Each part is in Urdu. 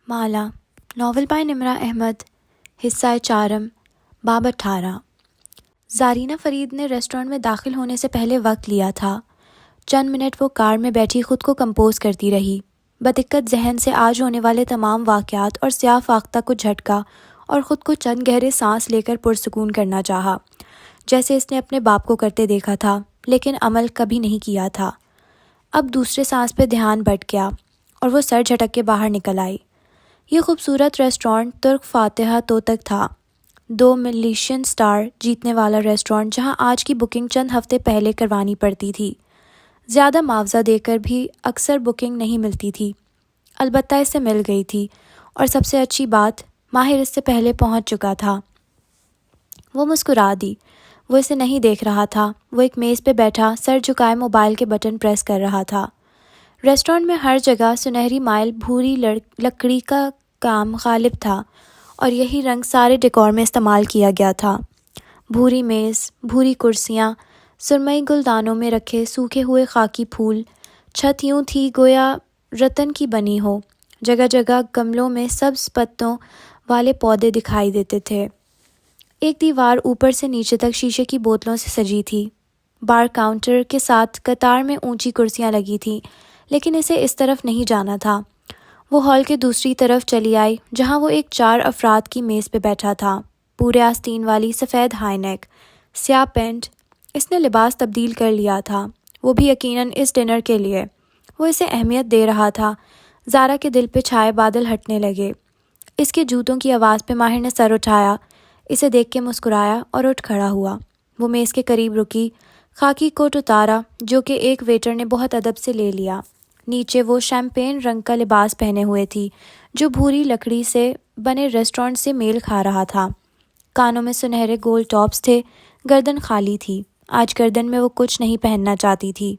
مالا ناول بائی نمرہ احمد حصہ چارم باب 18 زارینہ فرید نے ریسٹورنٹ میں داخل ہونے سے پہلے وقت لیا تھا۔ چند منٹ وہ کار میں بیٹھی خود کو کمپوز کرتی رہی، بدقت ذہن سے آج ہونے والے تمام واقعات اور سیاہ فاختہ کو جھٹکا اور خود کو چند گہرے سانس لے کر پرسکون کرنا چاہا، جیسے اس نے اپنے باپ کو کرتے دیکھا تھا لیکن عمل کبھی نہیں کیا تھا۔ اب دوسرے سانس پہ دھیان بٹ گیا اور وہ سر جھٹک کے باہر نکل آئی۔ یہ خوبصورت ریسٹورنٹ ترک فاتحہ توتک تھا، 2 ملیشین سٹار جیتنے والا ریسٹورنٹ جہاں آج کی بکنگ چند ہفتے پہلے کروانی پڑتی تھی۔ زیادہ معاوضہ دے کر بھی اکثر بکنگ نہیں ملتی تھی، البتہ اس سے مل گئی تھی، اور سب سے اچھی بات ماہر اس سے پہلے پہنچ چکا تھا۔ وہ مسکرا دی، وہ اسے نہیں دیکھ رہا تھا۔ وہ ایک میز پہ بیٹھا سر جھکائے موبائل کے بٹن پریس کر رہا تھا۔ ریسٹورنٹ میں ہر جگہ سنہری مائل بھوری لکڑی کا کام غالب تھا اور یہی رنگ سارے ڈیکور میں استعمال کیا گیا تھا۔ بھوری میز، بھوری کرسیاں، سرمئی گلدانوں میں رکھے سوکھے ہوئے خاکی پھول، چھت یوں تھی گویا رتن کی بنی ہو، جگہ جگہ گملوں میں سبز پتوں والے پودے دکھائی دیتے تھے۔ ایک دیوار اوپر سے نیچے تک شیشے کی بوتلوں سے سجی تھی۔ بار کاؤنٹر کے ساتھ قطار میں اونچی کرسیاں لگی تھیں، لیکن اسے اس طرف نہیں جانا تھا۔ وہ ہال کے دوسری طرف چلی آئی جہاں وہ ایک 4 افراد کی میز پہ بیٹھا تھا، پورے آستین والی سفید ہائی نیک، سیاہ پینٹ۔ اس نے لباس تبدیل کر لیا تھا، وہ بھی یقیناً اس ڈنر کے لیے۔ وہ اسے اہمیت دے رہا تھا۔ زارا کے دل پہ چھائے بادل ہٹنے لگے۔ اس کے جوتوں کی آواز پہ ماہر نے سر اٹھایا، اسے دیکھ کے مسکرایا اور اٹھ کھڑا ہوا۔ وہ میز کے قریب رکی، خاکی کوٹ اتارا جو کہ ایک ویٹر نے بہت ادب سے لے لیا۔ نیچے وہ شیمپین رنگ کا لباس پہنے ہوئے تھی جو بھوری لکڑی سے بنے ریسٹورنٹ سے میل کھا رہا تھا۔ کانوں میں سنہرے گول ٹاپس تھے، گردن خالی تھی۔ آج گردن میں وہ کچھ نہیں پہننا چاہتی تھی۔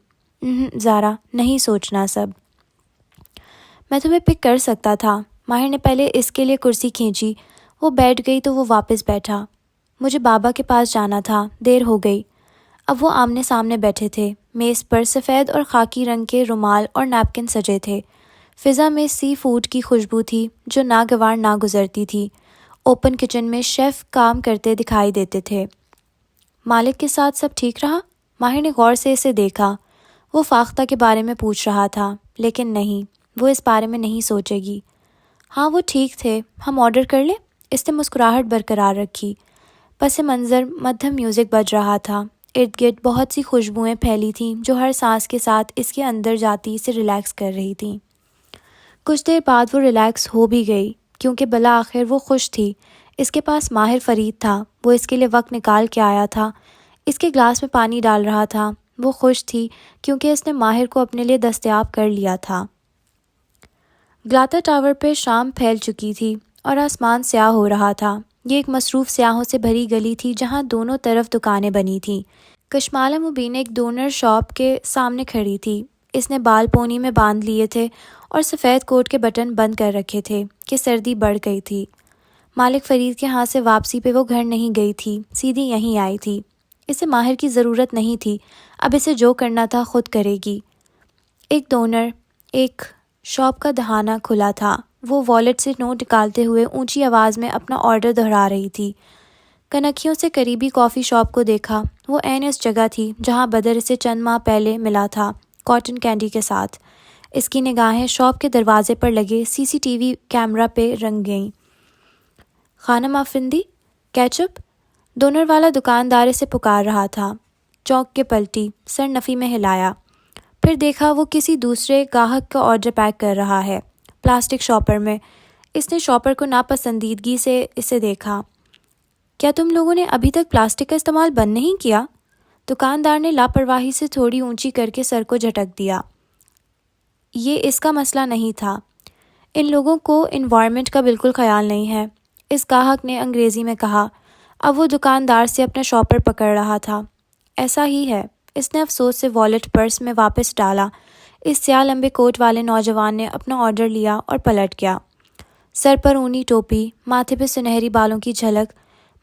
زارا، نہیں سوچنا سب۔ میں تمہیں پک کر سکتا تھا۔ ماہر نے پہلے اس کے لیے کرسی کھینچی، وہ بیٹھ گئی تو وہ واپس بیٹھا۔ مجھے بابا کے پاس جانا تھا، دیر ہو گئی۔ اب وہ آمنے سامنے بیٹھے تھے۔ میز پر سفید اور خاکی رنگ کے رومال اور نیپکن سجے تھے۔ فضا میں سی فوڈ کی خوشبو تھی جو ناگوار نہ گزرتی تھی۔ اوپن کچن میں شیف کام کرتے دکھائی دیتے تھے۔ مالک کے ساتھ سب ٹھیک رہا؟ ماہر نے غور سے اسے دیکھا۔ وہ فاختہ کے بارے میں پوچھ رہا تھا، لیکن نہیں، وہ اس بارے میں نہیں سوچے گی۔ ہاں وہ ٹھیک تھے، ہم آرڈر کر لیں؟ اس نے مسکراہٹ برقرار رکھی۔ پس منظر مدھم میوزک بج رہا تھا۔ ارد گرد بہت سی خوشبوئیں پھیلی تھیں جو ہر سانس کے ساتھ اس کے اندر جاتی اسے ریلیکس کر رہی تھیں۔ کچھ دیر بعد وہ ریلیکس ہو بھی گئی کیونکہ بالآخر وہ خوش تھی۔ اس کے پاس ماہر فرید تھا، وہ اس کے لیے وقت نکال کے آیا تھا، اس کے گلاس میں پانی ڈال رہا تھا۔ وہ خوش تھی کیونکہ اس نے ماہر کو اپنے لیے دستیاب کر لیا تھا۔ گلاتا ٹاور پہ شام پھیل چکی تھی اور آسمان سیاہ ہو رہا تھا۔ یہ ایک مصروف سیاحوں سے بھری گلی تھی جہاں دونوں طرف دکانیں بنی تھیں۔ کشمالہ مبین ایک ڈونر شاپ کے سامنے کھڑی تھی۔ اس نے بال پونی میں باندھ لیے تھے اور سفید کوٹ کے بٹن بند کر رکھے تھے کہ سردی بڑھ گئی تھی۔ مالک فرید کے ہاں سے واپسی پہ وہ گھر نہیں گئی تھی، سیدھی یہیں آئی تھی۔ اسے ماہر کی ضرورت نہیں تھی، اب اسے جو کرنا تھا خود کرے گی۔ ایک شاپ کا دہانہ کھلا تھا۔ وہ والیٹ سے نوٹ نکالتے ہوئے اونچی آواز میں اپنا آرڈر دہرا رہی تھی۔ کنکھیوں سے قریبی کافی شاپ کو دیکھا۔ وہ عین اس جگہ تھی جہاں بدر اسے چند ماہ پہلے ملا تھا، کاٹن کینڈی کے ساتھ۔ اس کی نگاہیں شاپ کے دروازے پر لگے CCTV کیمرہ پہ رنگ گئیں۔ خانم آفندی، کیچپ؟ ڈونر والا دکاندار اسے پکار رہا تھا۔ چونک کے پلٹی، سر نفی میں ہلایا، پھر دیکھا وہ کسی دوسرے گاہک کا آرڈر پیک کر رہا ہے، پلاسٹک شاپر میں۔ اس نے شاپر کو ناپسندیدگی سے اسے دیکھا۔ کیا تم لوگوں نے ابھی تک پلاسٹک کا استعمال بند نہیں کیا؟ دکاندار نے لاپرواہی سے تھوڑی اونچی کر کے سر کو جھٹک دیا۔ یہ اس کا مسئلہ نہیں تھا۔ ان لوگوں کو انوائرمنٹ کا بالکل خیال نہیں ہے، اس گاہک نے انگریزی میں کہا۔ اب وہ دکاندار سے اپنا شاپر پکڑ رہا تھا۔ ایسا ہی ہے، اس نے افسوس سے والیٹ پرس میں واپس ڈالا۔ اس سیاہ لمبے کوٹ والے نوجوان نے اپنا آرڈر لیا اور پلٹ گیا۔ سر پر اونی ٹوپی، ماتھے پہ سنہری بالوں کی جھلک۔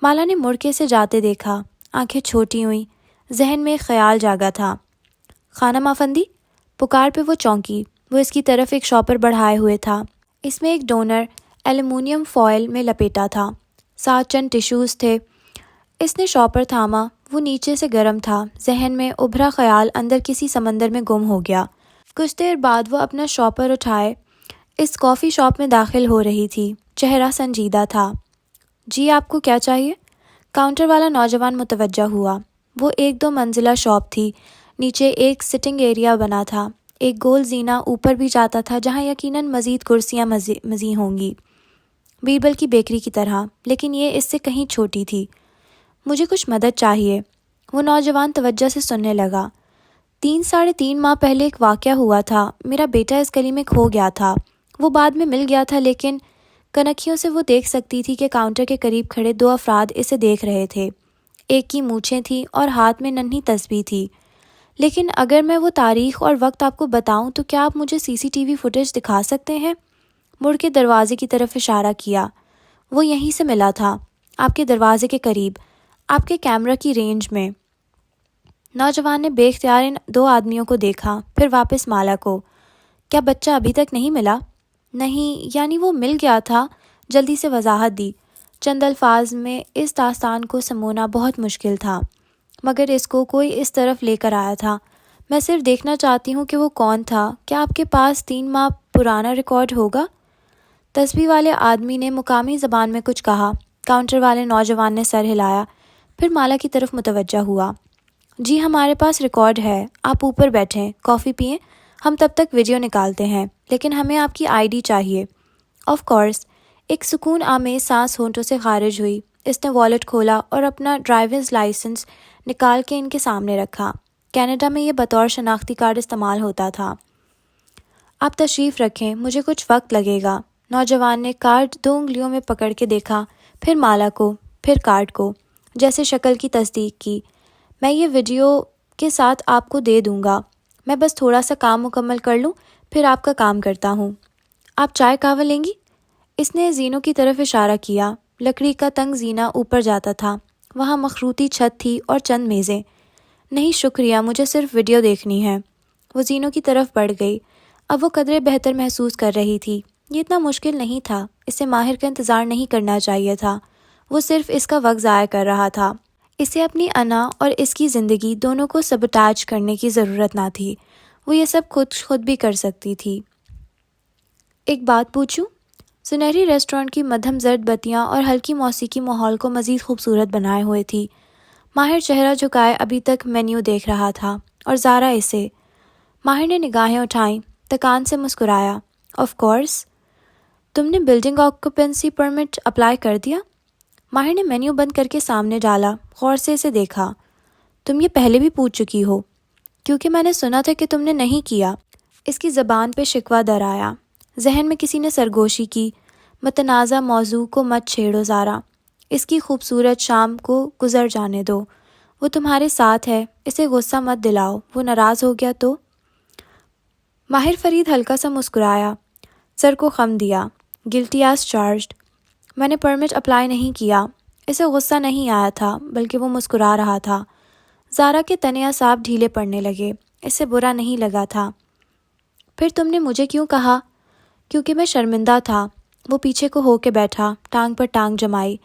مالا نے مڑ کے اسے جاتے دیکھا، آنکھیں چھوٹی ہوئیں، ذہن میں ایک خیال جاگا تھا۔ خانم آفندی؟ پکار پہ وہ چونکی۔ وہ اس کی طرف ایک شاپر بڑھائے ہوئے تھا۔ اس میں ایک ڈونر ایلومینیم فوائل میں لپیٹا تھا، ساتھ چند ٹشوز تھے۔ اس نے شاپر تھاما، وہ نیچے سے گرم تھا، ذہن میں ابھرا خیال اندر کسی سمندر میں گم ہو گیا۔ کچھ دیر بعد وہ اپنا شاپر اٹھائے اس کافی شاپ میں داخل ہو رہی تھی، چہرہ سنجیدہ تھا۔ جی آپ کو کیا چاہیے؟ کاؤنٹر والا نوجوان متوجہ ہوا۔ وہ ایک 2 منزلہ شاپ تھی، نیچے ایک سٹنگ ایریا بنا تھا، ایک گول زینہ اوپر بھی جاتا تھا جہاں یقیناً مزید کرسیاں مزی ہوں گی، بیربل کی بیکری کی طرح، لیکن یہ اس سے کہیں چھوٹی تھی۔ مجھے کچھ مدد چاہیے، وہ نوجوان توجہ سے سننے لگا۔ 3 ماہ پہلے ایک واقعہ ہوا تھا، میرا بیٹا اس گلی میں کھو گیا تھا، وہ بعد میں مل گیا تھا، لیکن کنکھیوں سے وہ دیکھ سکتی تھی کہ کاؤنٹر کے قریب کھڑے 2 افراد اسے دیکھ رہے تھے۔ ایک کی مونچھیں تھیں اور ہاتھ میں ننھی تسبیح تھی۔ لیکن اگر میں وہ تاریخ اور وقت آپ کو بتاؤں تو کیا آپ مجھے CCTV فوٹیج دکھا سکتے ہیں؟ مڑ کے دروازے کی طرف اشارہ کیا۔ وہ یہیں سے ملا تھا، آپ کے دروازے کے قریب، آپ کے کیمرہ کی رینج میں۔ نوجوان نے بے اختیار ان 2 آدمیوں کو دیکھا، پھر واپس مالا کو۔ کیا بچہ ابھی تک نہیں ملا؟ نہیں، یعنی وہ مل گیا تھا، جلدی سے وضاحت دی۔ چند الفاظ میں اس داستان کو سمونا بہت مشکل تھا، مگر اس کو کوئی اس طرف لے کر آیا تھا۔ میں صرف دیکھنا چاہتی ہوں کہ وہ کون تھا۔ کیا آپ کے پاس 3 ماہ پرانا ریکارڈ ہوگا؟ تسبیح والے آدمی نے مقامی زبان میں کچھ کہا۔ کاؤنٹر والے نوجوان نے سر ہلایا، پھر مالا کی طرف متوجہ ہوا۔ جی ہمارے پاس ریکارڈ ہے، آپ اوپر بیٹھیں، کافی پئیں، ہم تب تک ویڈیو نکالتے ہیں، لیکن ہمیں آپ کی ID چاہیے۔ Of course. ایک سکون آمیز سانس ہونٹوں سے خارج ہوئی۔ اس نے والیٹ کھولا اور اپنا ڈرائیورز لائسنس نکال کے ان کے سامنے رکھا۔ کینیڈا میں یہ بطور شناختی کارڈ استعمال ہوتا تھا۔ آپ تشریف رکھیں، مجھے کچھ وقت لگے گا۔ نوجوان نے کارڈ 2 انگلیوں میں پکڑ کے دیکھا، پھر مالا کو، پھر کارڈ کو، جیسے شکل کی تصدیق کی۔ میں یہ ویڈیو کے ساتھ آپ کو دے دوں گا، میں بس تھوڑا سا کام مکمل کر لوں، پھر آپ کا کام کرتا ہوں۔ آپ چائے قہوہ لیں گی؟ اس نے زینوں کی طرف اشارہ کیا۔ لکڑی کا تنگ زینہ اوپر جاتا تھا، وہاں مخروطی چھت تھی اور چند میزیں۔ نہیں شکریہ، مجھے صرف ویڈیو دیکھنی ہے۔ وہ زینوں کی طرف بڑھ گئی۔ اب وہ قدرے بہتر محسوس کر رہی تھی۔ یہ اتنا مشکل نہیں تھا، اسے ماہر کا انتظار نہیں کرنا چاہیے تھا، وہ صرف اس کا وقت ضائع کر رہا تھا۔ اسے اپنی انا اور اس کی زندگی دونوں کو سبوٹاج کرنے کی ضرورت نہ تھی، وہ یہ سب خود بھی کر سکتی تھی۔ ایک بات پوچھوں؟ سنہری ریسٹورانٹ کی مدھم زرد بتیاں اور ہلکی موسیقی ماحول کو مزید خوبصورت بنائے ہوئے تھی۔ ماہر چہرہ جھکائے ابھی تک مینیو دیکھ رہا تھا، اور زارا اسے۔ ماہر نے نگاہیں اٹھائیں، تکان سے مسکرایا۔ Of course. تم نے بلڈنگ آکوپنسی پرمٹ اپلائی کر دیا؟ ماہر نے مینیو بند کر کے سامنے ڈالا، غور سے اسے دیکھا۔ تم یہ پہلے بھی پوچھ چکی ہو؟ کیونکہ میں نے سنا تھا کہ تم نے نہیں کیا۔ اس کی زبان پہ شکوہ در آیا۔ ذہن میں کسی نے سرگوشی کی، متنازع موضوع کو مت چھیڑو زارا، اس کی خوبصورت شام کو گزر جانے دو، وہ تمہارے ساتھ ہے، اسے غصہ مت دلاؤ، وہ ناراض ہو گیا تو؟ ماہر فرید ہلکا سا مسکرایا، سر کو خم دیا۔ گلٹی ایز چارجڈ۔ میں نے پرمٹ اپلائی نہیں کیا۔ اسے غصہ نہیں آیا تھا، بلکہ وہ مسکرا رہا تھا۔ زارا کے تنے اعصاب ڈھیلے پڑنے لگے، اسے برا نہیں لگا تھا۔ پھر تم نے مجھے کیوں کہا؟ کیونکہ میں شرمندہ تھا۔ وہ پیچھے کو ہو کے بیٹھا، ٹانگ پر ٹانگ جمائی۔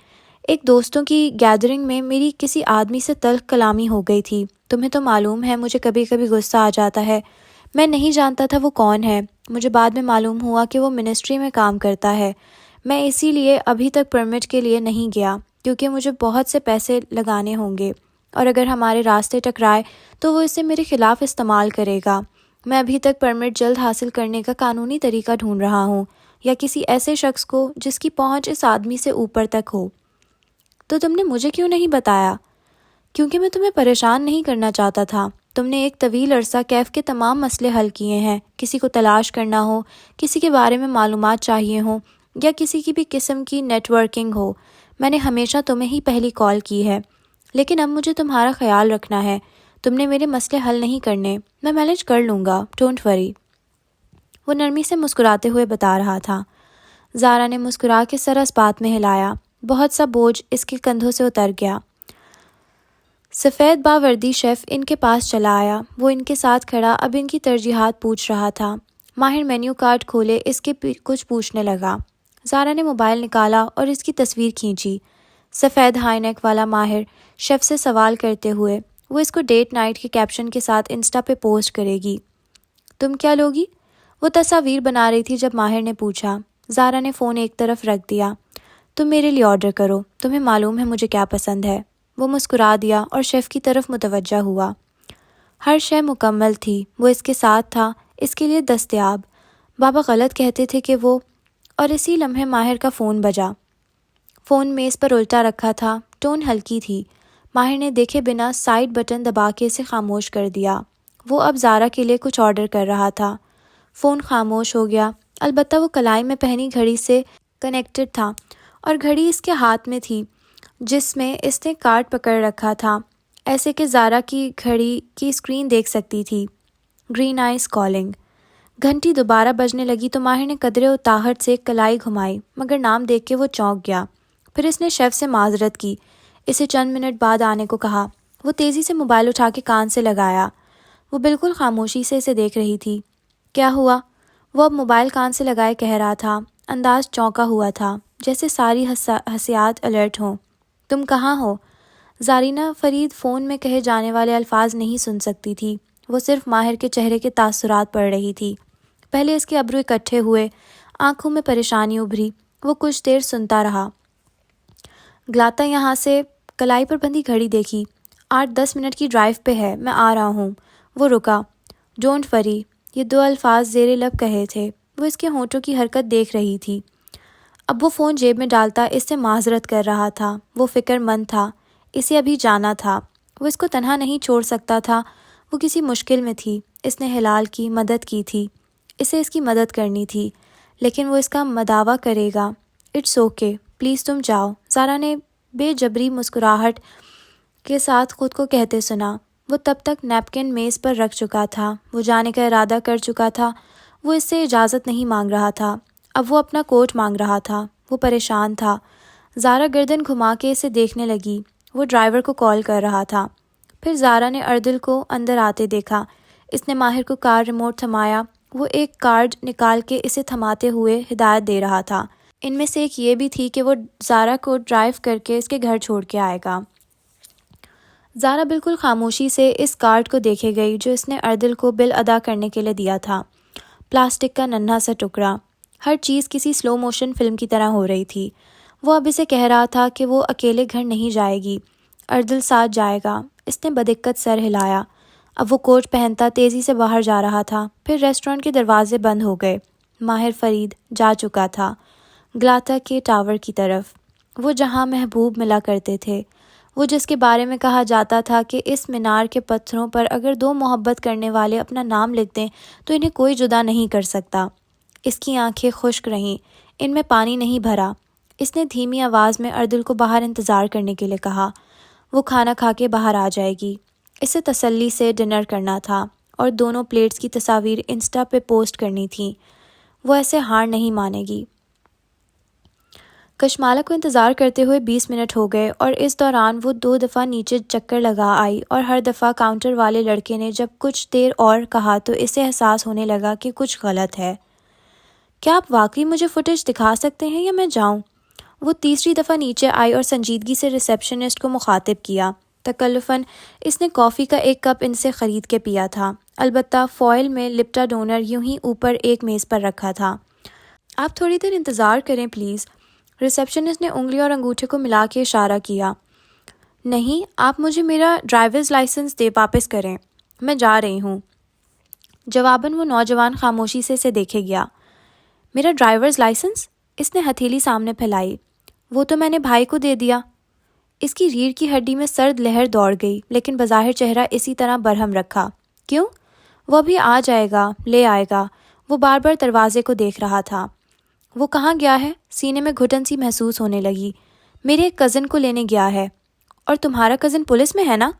ایک دوستوں کی گیدرنگ میں میری کسی آدمی سے تلخ کلامی ہو گئی تھی۔ تمہیں تو معلوم ہے مجھے کبھی کبھی غصہ آ جاتا ہے۔ میں نہیں جانتا تھا وہ کون ہے، مجھے بعد میں معلوم ہوا کہ وہ منسٹری میں کام کرتا ہے۔ میں اسی لیے ابھی تک پرمٹ کے لیے نہیں گیا، کیونکہ مجھے بہت سے پیسے لگانے ہوں گے، اور اگر ہمارے راستے ٹکرائے تو وہ اسے میرے خلاف استعمال کرے گا۔ میں ابھی تک پرمٹ جلد حاصل کرنے کا قانونی طریقہ ڈھونڈ رہا ہوں، یا کسی ایسے شخص کو جس کی پہنچ اس آدمی سے اوپر تک ہو۔ تو تم نے مجھے کیوں نہیں بتایا؟ کیونکہ میں تمہیں پریشان نہیں کرنا چاہتا تھا۔ تم نے ایک طویل عرصہ کیف کے تمام مسئلے حل کیے ہیں، کسی کو تلاش کرنا ہو، کسی کے بارے میں معلومات چاہیے ہوں، یا کسی کی بھی قسم کی نیٹ ورکنگ ہو، میں نے ہمیشہ تمہیں ہی پہلی کال کی ہے۔ لیکن اب مجھے تمہارا خیال رکھنا ہے، تم نے میرے مسئلے حل نہیں کرنے، میں مینیج کر لوں گا، ڈونٹ وری۔ وہ نرمی سے مسکراتے ہوئے بتا رہا تھا۔ زارا نے مسکرا کے سر اس بات میں ہلایا، بہت سا بوجھ اس کے کندھوں سے اتر گیا۔ سفید باوردی شیف ان کے پاس چلا آیا، وہ ان کے ساتھ کھڑا اب ان کی ترجیحات پوچھ رہا تھا۔ ماہر مینیو کارڈ کھولے اس کے کچھ پوچھنے لگا۔ زارا نے موبائل نکالا اور اس کی تصویر کھینچی۔ سفید ہائی نیک والا ماہر شیف سے سوال کرتے ہوئے وہ اس کو ڈیٹ نائٹ کے کیپشن کے ساتھ انسٹا پہ پوسٹ کرے گی۔ تم کیا لوگی؟ وہ تصاویر بنا رہی تھی جب ماہر نے پوچھا۔ زارا نے فون ایک طرف رکھ دیا۔ تم میرے لیے آرڈر کرو، تمہیں معلوم ہے مجھے کیا پسند ہے۔ وہ مسکرا دیا اور شیف کی طرف متوجہ ہوا۔ ہر شے مکمل تھی، وہ اس کے ساتھ تھا، اس کے لیے دستیاب۔ بابا غلط کہتے تھے کہ وہ… اور اسی لمحے ماہر کا فون بجا۔ فون میز پر الٹا رکھا تھا، ٹون ہلکی تھی۔ ماہر نے دیکھے بنا سائیڈ بٹن دبا کے اسے خاموش کر دیا۔ وہ اب زارا کے لیے کچھ آرڈر کر رہا تھا۔ فون خاموش ہو گیا، البتہ وہ کلائی میں پہنی گھڑی سے کنیکٹڈ تھا اور گھڑی اس کے ہاتھ میں تھی جس میں اس نے کارڈ پکڑ رکھا تھا، ایسے کہ زارا کی گھڑی کی اسکرین دیکھ سکتی تھی۔ Green eyes calling. گھنٹی دوبارہ بجنے لگی تو ماہر نے قدرے اتاہٹ سے کلائی گھمائی، مگر نام دیکھ کے وہ چونک گیا۔ پھر اس نے شیف سے معذرت کی، اسے چند منٹ بعد آنے کو کہا۔ وہ تیزی سے موبائل اٹھا کے کان سے لگایا۔ وہ بالکل خاموشی سے اسے دیکھ رہی تھی۔ کیا ہوا؟ وہ اب موبائل کان سے لگائے کہہ رہا تھا، انداز چونکا ہوا تھا، جیسے ساری حسیات الرٹ ہوں۔ تم کہاں ہو؟ زارینہ فرید فون میں کہے جانے والے الفاظ نہیں سن سکتی تھی، وہ صرف ماہر کے چہرے کے تاثرات پڑھ رہی تھی۔ پہلے اس کے ابرو اکٹھے ہوئے، آنکھوں میں پریشانی ابھری۔ وہ کچھ دیر سنتا رہا۔ گلاتا یہاں سے کلائی پر بندھی گھڑی دیکھی۔ 8-10 منٹ کی ڈرائیو پہ ہے، میں آ رہا ہوں۔ وہ رکا۔ ڈونٹ وری، یہ 2 الفاظ زیر لب کہے تھے۔ وہ اس کے ہونٹوں کی حرکت دیکھ رہی تھی۔ اب وہ فون جیب میں ڈالتا اس سے معذرت کر رہا تھا۔ وہ فکر مند تھا، اسے ابھی جانا تھا، وہ اس کو تنہا نہیں چھوڑ سکتا تھا۔ وہ کسی مشکل میں تھی، اس نے ہلال کی مدد کی تھی، اسے اس کی مدد کرنی تھی، لیکن وہ اس کا مداوع کرے گا۔ اٹس اوکے، پلیز تم جاؤ، زارا نے بے جبری مسکراہٹ کے ساتھ خود کو کہتے سنا۔ وہ تب تک نیپکن میز پر رکھ چکا تھا، وہ جانے کا ارادہ کر چکا تھا۔ وہ اس سے اجازت نہیں مانگ رہا تھا، اب وہ اپنا کوٹ مانگ رہا تھا۔ وہ پریشان تھا۔ زارا گردن گھما کے اسے دیکھنے لگی۔ وہ ڈرائیور کو کال کر رہا تھا۔ پھر زارا نے اردل کو اندر آتے دیکھا۔ اس نے ماہر کو کار ریموٹ تھمایا۔ وہ ایک کارڈ نکال کے اسے تھماتے ہوئے ہدایت دے رہا تھا۔ ان میں سے ایک یہ بھی تھی کہ وہ زارا کو ڈرائیو کر کے اس کے گھر چھوڑ کے آئے گا۔ زارا بالکل خاموشی سے اس کارڈ کو دیکھے گئی جو اس نے اردل کو بل ادا کرنے کے لیے دیا تھا۔ پلاسٹک کا ننھا سا ٹکڑا۔ ہر چیز کسی سلو موشن فلم کی طرح ہو رہی تھی۔ وہ اب اسے کہہ رہا تھا کہ وہ اکیلے گھر نہیں جائے گی، اردل ساتھ جائے گا۔ اس نے بدقت سر ہلایا۔ اب وہ کوٹ پہنتا تیزی سے باہر جا رہا تھا۔ پھر ریسٹورنٹ کے دروازے بند ہو گئے۔ ماہر فرید جا چکا تھا گلاتا کے ٹاور کی طرف، وہ جہاں محبوب ملا کرتے تھے، وہ جس کے بارے میں کہا جاتا تھا کہ اس مینار کے پتھروں پر اگر 2 محبت کرنے والے اپنا نام لکھ دیں تو انہیں کوئی جدا نہیں کر سکتا۔ اس کی آنکھیں خشک رہیں، ان میں پانی نہیں بھرا۔ اس نے دھیمی آواز میں اردل کو باہر انتظار کرنے کے لیے کہا۔ وہ کھانا کھا کے باہر آ جائے گی۔ اسے تسلی سے ڈنر کرنا تھا اور دونوں پلیٹس کی تصاویر انسٹا پہ پوسٹ کرنی تھیں۔ وہ ایسے ہار نہیں مانے گی۔ کشمالہ کو انتظار کرتے ہوئے 20 منٹ ہو گئے اور اس دوران وہ 2 دفعہ نیچے چکر لگا آئی اور ہر دفعہ کاؤنٹر والے لڑکے نے جب کچھ دیر اور کہا تو اسے احساس ہونے لگا کہ کچھ غلط ہے۔ کیا آپ واقعی مجھے فوٹیج دکھا سکتے ہیں یا میں جاؤں؟ وہ تیسری دفعہ نیچے آئی اور سنجیدگی سے ریسیپشنسٹ کو مخاطب کیا۔ تکلفاً اس نے کافی کا ایک کپ ان سے خرید کے پیا تھا، البتہ فوائل میں لپٹا ڈونر یوں ہی اوپر ایک میز پر رکھا تھا۔ آپ تھوڑی دیر انتظار کریں پلیز۔ ریسیپشنسٹ نے انگلی اور انگوٹھے کو ملا کے اشارہ کیا۔ نہیں، آپ مجھے میرا ڈرائیورز لائسنس واپس کریں، میں جا رہی ہوں۔ جواباً وہ نوجوان خاموشی سے اسے دیکھے گیا۔ میرا ڈرائیورز لائسنس؟ اس نے ہتھیلی سامنے پھیلائی۔ وہ تو میں نے بھائی کو دے دیا۔ اس کی ریڑھ کی ہڈی میں سرد لہر دوڑ گئی، لیکن بظاہر چہرہ اسی طرح برہم رکھا۔ کیوں؟ وہ ابھی آ جائے گا، لے آئے گا۔ وہ بار بار دروازے کو دیکھ رہا تھا۔ وہ کہاں گیا ہے؟ سینے میں گھٹن سی محسوس ہونے لگی۔ میرے ایک کزن کو لینے گیا ہے۔ اور تمہارا کزن پولیس میں ہے نا؟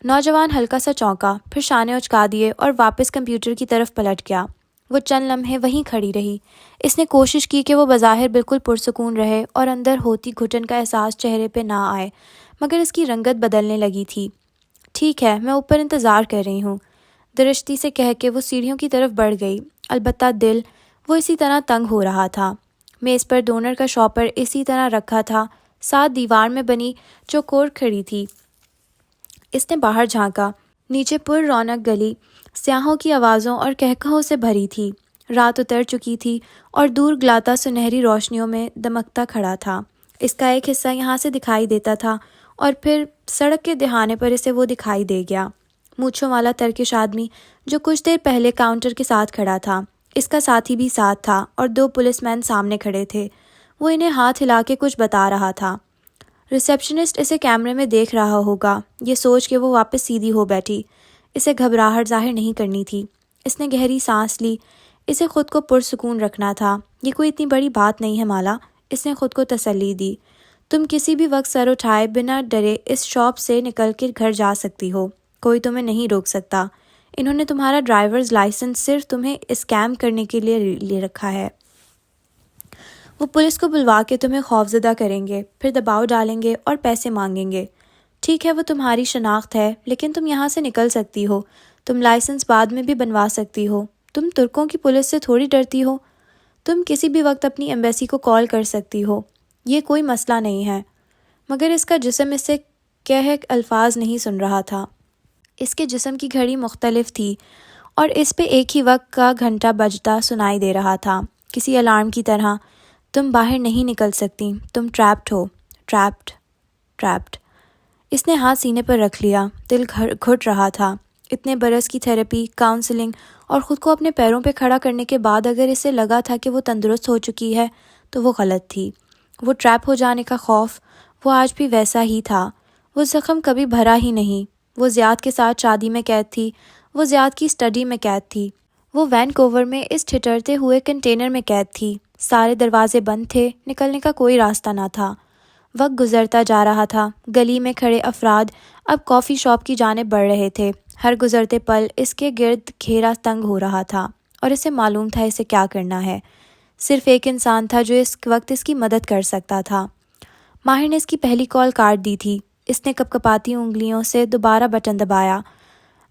نوجوان ہلکا سا چونکا، پھر شانے اچکا دیے اور واپس کمپیوٹر کی طرف پلٹ گیا۔ وہ چند لمحے وہیں کھڑی رہی۔ اس نے کوشش کی کہ وہ بظاہر بالکل پرسکون رہے اور اندر ہوتی گھٹن کا احساس چہرے پہ نہ آئے، مگر اس کی رنگت بدلنے لگی تھی۔ ٹھیک ہے، میں اوپر انتظار کر رہی ہوں۔ درشتی سے کہہ کے وہ سیڑھیوں کی طرف بڑھ گئی، البتہ دل وہ اسی طرح تنگ ہو رہا تھا۔ میز پر ڈونر کا شاپر اسی طرح رکھا تھا، ساتھ دیوار میں بنی چوکور کھڑی تھی۔ اس نے باہر جھانکا، نیچے پر رونق گلی سیاحوں کی آوازوں اور کہکہوں سے بھری تھی۔ رات اتر چکی تھی اور دور گلاتا سنہری روشنیوں میں دمکتا کھڑا تھا۔ اس کا ایک حصہ یہاں سے دکھائی دیتا تھا اور پھر سڑک کے دہانے پر اسے وہ دکھائی دے گیا، مونچھوں والا ترکش آدمی جو کچھ دیر پہلے کاؤنٹر کے ساتھ کھڑا تھا۔ اس کا ساتھی بھی ساتھ تھا اور 2 پولیس مین سامنے کھڑے تھے۔ وہ انہیں ہاتھ ہلا کے کچھ بتا رہا تھا۔ ریسیپشنسٹ اسے کیمرے میں دیکھ رہا ہوگا، یہ سوچ کے وہ واپس سیدھی ہو بیٹھی۔ اسے گھبراہٹ ظاہر نہیں کرنی تھی۔ اس نے گہری سانس لی، اسے خود کو پرسکون رکھنا تھا۔ یہ کوئی اتنی بڑی بات نہیں ہے مالا، اس نے خود کو تسلی دی۔ تم کسی بھی وقت سر اٹھائے بنا ڈرے اس شاپ سے نکل کے گھر جا سکتی ہو، کوئی تمہیں نہیں روک سکتا۔ انہوں نے تمہارا ڈرائیورز لائسنس صرف تمہیں اسکیم کرنے کے لیے لے رکھا ہے۔ وہ پولیس کو بلوا کے تمہیں خوفزدہ کریں گے، پھر دباؤ ڈالیں گے اور پیسے مانگیں گے۔ ٹھیک ہے وہ تمہاری شناخت ہے، لیکن تم یہاں سے نکل سکتی ہو، تم لائسنس بعد میں بھی بنوا سکتی ہو۔ تم ترکوں کی پولیس سے تھوڑی ڈرتی ہو، تم کسی بھی وقت اپنی ایمبیسی کو کال کر سکتی ہو، یہ کوئی مسئلہ نہیں ہے۔ مگر اس کا جسم اس سے کہہ الفاظ نہیں سن رہا تھا۔ اس کے جسم کی گھڑی مختلف تھی اور اس پہ ایک ہی وقت کا گھنٹہ بجتا سنائی دے رہا تھا، کسی الارم کی طرح۔ تم باہر نہیں نکل سکتی، تم ٹریپڈ ہو، ٹریپڈ۔ اس نے ہاتھ سینے پر رکھ لیا، دل گھٹ رہا تھا۔ اتنے برس کی تھیراپی، کاؤنسلنگ اور خود کو اپنے پیروں پہ کھڑا کرنے کے بعد اگر اسے لگا تھا کہ وہ تندرست ہو چکی ہے تو وہ غلط تھی۔ وہ ٹریپ ہو جانے کا خوف، وہ آج بھی ویسا ہی تھا۔ وہ زخم کبھی بھرا ہی نہیں۔ وہ زیاد کے ساتھ شادی میں قید تھی، وہ زیاد کی اسٹڈی میں قید تھی، وہ وینکوور میں اس ٹھٹرتے ہوئے کنٹینر میں قید تھی۔ سارے دروازے بند تھے، نکلنے کا کوئی راستہ نہ تھا۔ وقت گزرتا جا رہا تھا، گلی میں کھڑے افراد اب کافی شاپ کی جانب بڑھ رہے تھے۔ ہر گزرتے پل اس کے گرد گھیرا تنگ ہو رہا تھا اور اسے معلوم تھا اسے کیا کرنا ہے۔ صرف ایک انسان تھا جو اس وقت اس کی مدد کر سکتا تھا۔ ماہر نے اس کی پہلی کال کاٹ دی تھی۔ اس نے کپکپاتی انگلیوں سے دوبارہ بٹن دبایا۔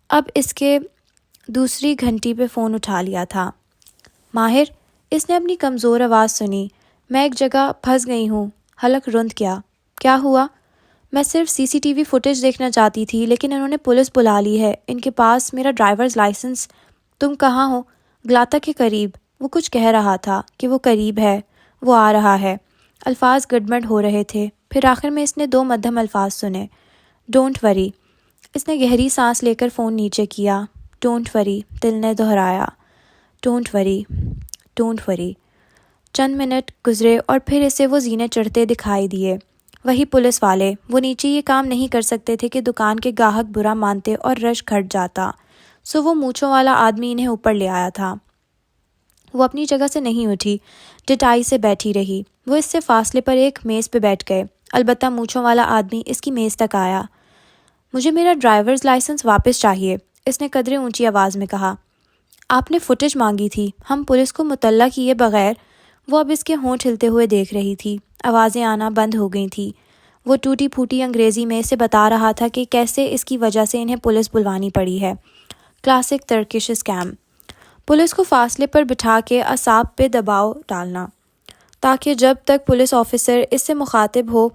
اب اس کے دوسری گھنٹی پہ فون اٹھا لیا تھا۔ ماہر، اس نے اپنی کمزور آواز سنی۔ میں ایک جگہ پھنس گئی ہوں۔ حلق رند کیا ہوا؟ میں صرف CCTV فوٹیج دیکھنا چاہتی تھی، لیکن انہوں نے پولیس بلا لی ہے، ان کے پاس میرا ڈرائیورز لائسنس۔ تم کہاں ہو؟ گلاتا کے قریب۔ وہ کچھ کہہ رہا تھا کہ وہ قریب ہے، وہ آ رہا ہے۔ الفاظ گڑبڑ ہو رہے تھے، پھر آخر میں اس نے 2 مدھم الفاظ سنے۔ Don't worry. اس نے گہری سانس لے کر فون نیچے کیا۔ ڈونٹ وری، دل نے دہرایا۔ Don't worry, don't worry. چند منٹ گزرے اور پھر اسے وہ زینے چڑھتے دکھائی دیے۔ وہی پولیس والے، وہ نیچے یہ کام نہیں کر سکتے تھے کہ دکان کے گاہک برا مانتے اور رش گھٹ جاتا، سو وہ مونچھوں والا آدمی انہیں اوپر لے آیا تھا۔ وہ اپنی جگہ سے نہیں اٹھی، ڈٹائی سے بیٹھی رہی۔ وہ اس سے فاصلے پر ایک میز پہ بیٹھ گئے، البتہ مونچھوں والا آدمی اس کی میز تک آیا۔ مجھے میرا ڈرائیورز لائسنس واپس چاہیے، اس نے قدرے اونچی آواز میں کہا۔ آپ نے فوٹیج مانگی تھی، ہم پولیس کو مطلع کیے بغیر۔ وہ اب اس کے ہونٹ ہلتے ہوئے دیکھ رہی تھی، آوازیں آنا بند ہو گئی تھیں۔ وہ ٹوٹی پھوٹی انگریزی میں اسے بتا رہا تھا کہ کیسے اس کی وجہ سے انہیں پولیس بلوانی پڑی ہے۔ Classic Turkish scheme. پولیس کو فاصلے پر بٹھا کے اعصاب پہ دباؤ ڈالنا، تاکہ جب تک پولیس آفیسر اس سے مخاطب ہو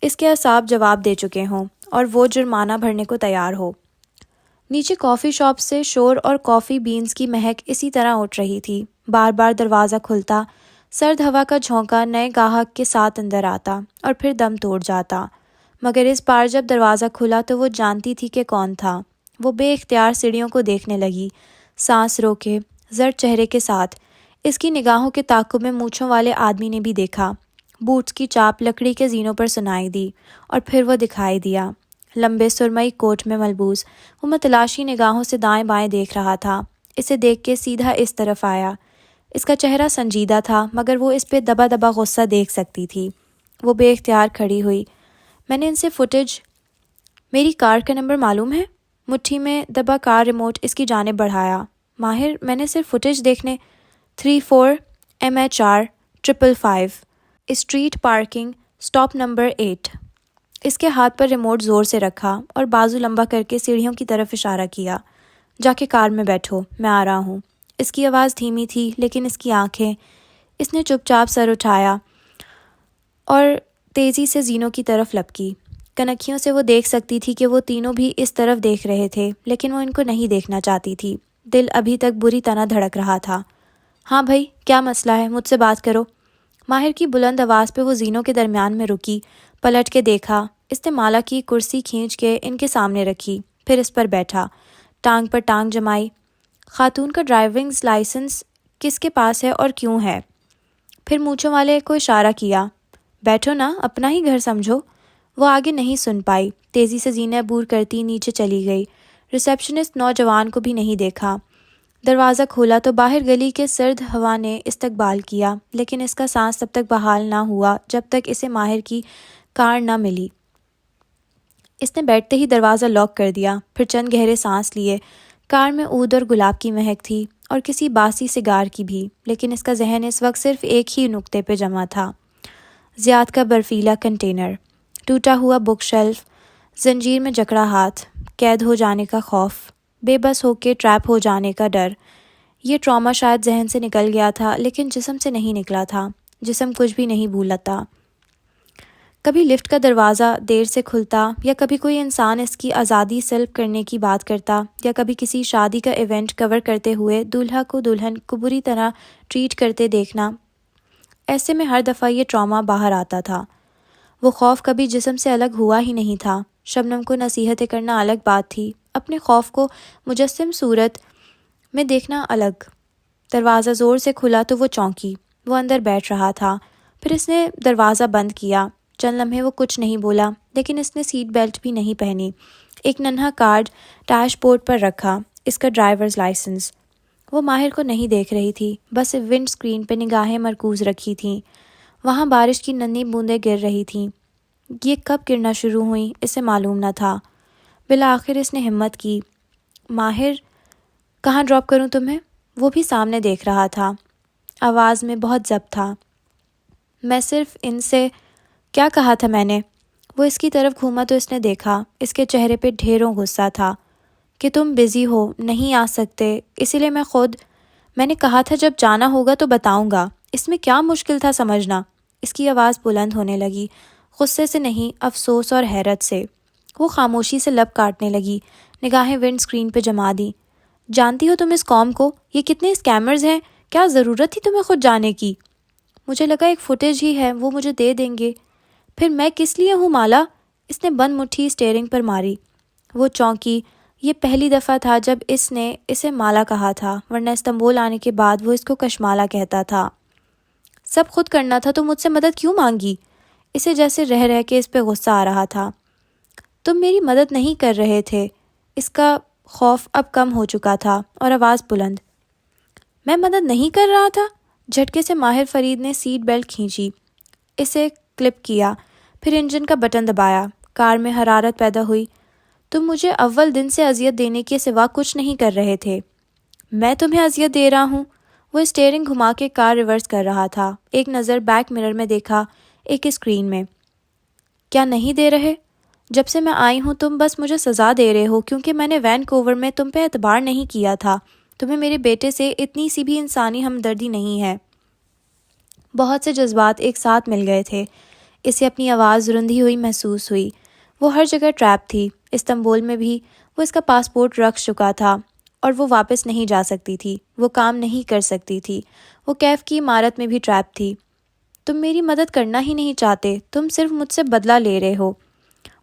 اس کے اعصاب جواب دے چکے ہوں اور وہ جرمانہ بھرنے کو تیار ہو۔ نیچے کافی شاپ سے شور اور کافی بینز کی مہک اسی طرح اٹھ رہی تھی۔ بار بار دروازہ کھلتا، سرد ہوا کا جھونکا نئے گاہک کے ساتھ اندر آتا اور پھر دم توڑ جاتا۔ مگر اس بار جب دروازہ کھلا تو وہ جانتی تھی کہ کون تھا۔ وہ بے اختیار سیڑھیوں کو دیکھنے لگی، سانس روکے، زرد چہرے کے ساتھ۔ اس کی نگاہوں کے تعاقب میں مونچھوں والے آدمی نے بھی دیکھا۔ بوٹس کی چاپ لکڑی کے زینوں پر سنائی دی اور پھر وہ دکھائی دیا۔ لمبے سرمئی کوٹ میں ملبوس، وہ متلاشی نگاہوں سے دائیں بائیں دیکھ رہا تھا۔ اسے دیکھ کے سیدھا اس طرف آیا۔ اس کا چہرہ سنجیدہ تھا، مگر وہ اس پہ دبا دبا غصہ دیکھ سکتی تھی۔ وہ بے اختیار کھڑی ہوئی۔ میں نے ان سے فوٹیج، میری کار کا نمبر معلوم ہے؟ مٹھی میں دبا کار ریموٹ اس کی جانب بڑھایا۔ ماہر، میں نے صرف فوٹیج دیکھنے 34 MHR 555 street parking stop number 8۔ اس کے ہاتھ پر ریموٹ زور سے رکھا اور بازو لمبا کر کے سیڑھیوں کی طرف اشارہ کیا۔ جا کے کار میں بیٹھو، میں آ رہا ہوں۔ اس کی آواز دھیمی تھی لیکن اس کی آنکھیں، اس نے چپ چاپ سر اٹھایا اور تیزی سے زینوں کی طرف لپکی۔ کنکھیوں سے وہ دیکھ سکتی تھی کہ وہ تینوں بھی اس طرف دیکھ رہے تھے، لیکن وہ ان کو نہیں دیکھنا چاہتی تھی۔ دل ابھی تک بری طرح دھڑک رہا تھا۔ ہاں بھائی، کیا مسئلہ ہے؟ مجھ سے بات کرو۔ ماہر کی بلند آواز پہ وہ زینوں کے درمیان میں رکی، پلٹ کے دیکھا۔ اس نے مالا کی کرسی کھینچ کے ان کے سامنے رکھی، پھر اس پر بیٹھا، ٹانگ پر ٹانگ جمائی۔ خاتون کا ڈرائیونگ لائسنس کس کے پاس ہے اور کیوں ہے؟ پھر مونچھوں والے کو اشارہ کیا۔ بیٹھو نا، اپنا ہی گھر سمجھو۔ وہ آگے نہیں سن پائی، تیزی سے زینیں عبور کرتی نیچے چلی گئی۔ ریسیپشنسٹ نوجوان کو بھی نہیں دیکھا۔ دروازہ کھولا تو باہر گلی کے سرد ہوا نے استقبال کیا، لیکن اس کا سانس تب تک بحال نہ ہوا جب تک اسے ماہر کی کار نہ ملی۔ اس نے بیٹھتے ہی دروازہ لاک کر دیا، پھر چند گہرے سانس لیے۔ کار میں عود اور گلاب کی مہک تھی اور کسی باسی سگار کی بھی، لیکن اس کا ذہن اس وقت صرف ایک ہی نقطے پہ جمع تھا۔ زیاد کا برفیلا کنٹینر، ٹوٹا ہوا بک شیلف، زنجیر میں جکڑا ہاتھ، قید ہو جانے کا خوف، بے بس ہو کے ٹریپ ہو جانے کا ڈر۔ یہ ٹراما شاید ذہن سے نکل گیا تھا لیکن جسم سے نہیں نکلا تھا۔ جسم کچھ بھی نہیں بھولتا۔ کبھی لفٹ کا دروازہ دیر سے کھلتا، یا کبھی کوئی انسان اس کی آزادی سلب کرنے کی بات کرتا، یا کبھی کسی شادی کا ایونٹ کور کرتے ہوئے دولہا کو دلہن کو بری طرح ٹریٹ کرتے دیکھنا۔ ایسے میں ہر دفعہ یہ ٹراما باہر آتا تھا۔ وہ خوف کبھی جسم سے الگ ہوا ہی نہیں تھا۔ شبنم کو نصیحتیں کرنا الگ بات تھی، اپنے خوف کو مجسم صورت میں دیکھنا الگ۔ دروازہ زور سے کھلا تو وہ چونکی۔ وہ اندر بیٹھ رہا تھا، پھر اس نے دروازہ بند کیا۔ چند لمحے وہ کچھ نہیں بولا، لیکن اس نے سیٹ بیلٹ بھی نہیں پہنی۔ ایک ننھا کارڈ ڈیش بورڈ پر رکھا، اس کا ڈرائیورز لائسنس۔ وہ ماہر کو نہیں دیکھ رہی تھی، بس ونڈ سکرین پہ نگاہیں مرکوز رکھی تھیں۔ وہاں بارش کی ننھی بوندیں گر رہی تھیں۔ یہ کب گرنا شروع ہوئیں اسے معلوم نہ تھا۔ بالآخر اس نے ہمت کی۔ ماہر، کہاں ڈراپ کروں تمہیں؟ وہ بھی سامنے دیکھ رہا تھا۔ آواز میں بہت ضبط تھا۔ میں صرف ان سے، کیا کہا تھا میں نے؟ وہ اس کی طرف گھوما تو اس نے دیکھا، اس کے چہرے پہ ڈھیروں غصہ تھا کہ تم بزی ہو، نہیں آ سکتے، اسی لیے میں نے کہا تھا جب جانا ہوگا تو بتاؤں گا۔ اس میں کیا مشکل تھا سمجھنا؟ اس کی آواز بلند ہونے لگی، غصے سے نہیں، افسوس اور حیرت سے۔ وہ خاموشی سے لب کاٹنے لگی، نگاہیں ونڈ سکرین پہ جما دی۔ جانتی ہو تم اس قوم کو؟ یہ کتنے اسکیمرز ہیں، کیا ضرورت تھی تمہیں خود جانے کی؟ مجھے لگا ایک فوٹیج ہی ہے، وہ مجھے دے دیں گے۔ پھر میں کس لیے ہوں مالا؟ اس نے بند مٹھی اسٹیئرنگ پر ماری۔ وہ چونکی۔ یہ پہلی دفعہ تھا جب اس نے اسے مالا کہا تھا، ورنہ استنبول آنے کے بعد وہ اس کو کشمالا کہتا تھا۔ سب خود کرنا تھا تو مجھ سے مدد کیوں مانگی؟ اسے جیسے رہ رہ کے اس پہ غصہ آ رہا تھا۔ تم میری مدد نہیں کر رہے تھے۔ اس کا خوف اب کم ہو چکا تھا اور آواز بلند۔ میں مدد نہیں کر رہا تھا؟ جھٹکے سے ماہر فرید نے سیٹ بیلٹ کھینچی، اسے کلپ کیا، پھر انجن کا بٹن دبایا۔ کار میں حرارت پیدا ہوئی۔ تم مجھے اول دن سے اذیت دینے کے سوا کچھ نہیں کر رہے تھے۔ میں تمہیں اذیت دے رہا ہوں؟ وہ اسٹیئرنگ گھما کے کار ریورس کر رہا تھا۔ ایک نظر بیک مرر میں دیکھا، ایک اسکرین میں۔ کیا نہیں دے رہے؟ جب سے میں آئی ہوں تم بس مجھے سزا دے رہے ہو، کیونکہ میں نے وینکوور میں تم پہ اعتبار نہیں کیا تھا۔ تمہیں میرے بیٹے سے اتنی سی بھی انسانی ہمدردی نہیں ہے۔ بہت سے جذبات ایک ساتھ مل گئے تھے۔ اسے اپنی آواز رندھی ہوئی محسوس ہوئی۔ وہ ہر جگہ ٹریپ تھی۔ استنبول میں بھی وہ اس کا پاسپورٹ رکھ چکا تھا اور وہ واپس نہیں جا سکتی تھی، وہ کام نہیں کر سکتی تھی۔ وہ کیف کی عمارت میں بھی ٹریپ تھی۔ تم میری مدد کرنا ہی نہیں چاہتے، تم صرف مجھ سے بدلہ لے رہے ہو۔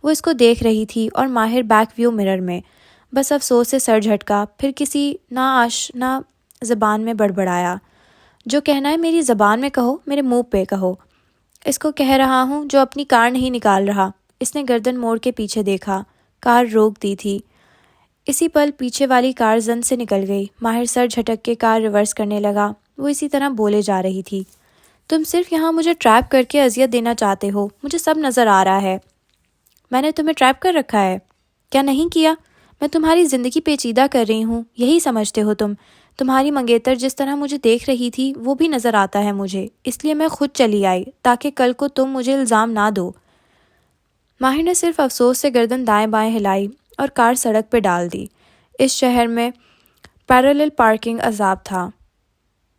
وہ اس کو دیکھ رہی تھی اور ماہر بیک ویو مرر میں، بس افسوس سے سر جھٹکا، پھر کسی ناآشنا زبان میں بڑبڑایا، جو کہنا ہے میری زبان میں کہو، میرے منہ پہ کہو۔ اس کو کہہ رہا ہوں جو اپنی کار نہیں نکال رہا۔ اس نے گردن موڑ کے پیچھے دیکھا، کار روک دی تھی۔ اسی پل پیچھے والی کار زن سے نکل گئی۔ ماہر سر جھٹک کے کار ریورس کرنے لگا۔ وہ اسی طرح بولے جا رہی تھی، تم صرف یہاں مجھے ٹریپ کر کے اذیت دینا چاہتے ہو، مجھے سب نظر آ رہا ہے۔ میں نے تمہیں ٹریپ کر رکھا ہے؟ کیا نہیں کیا؟ میں تمہاری زندگی پیچیدہ کر رہی ہوں، یہی سمجھتے ہو تم؟ تمہاری منگیتر جس طرح مجھے دیکھ رہی تھی وہ بھی نظر آتا ہے مجھے، اس لیے میں خود چلی آئی تاکہ کل کو تم مجھے الزام نہ دو۔ ماہر نے صرف افسوس سے گردن دائیں بائیں ہلائی اور کار سڑک پہ ڈال دی۔ اس شہر میں پیرالل پارکنگ عذاب تھا۔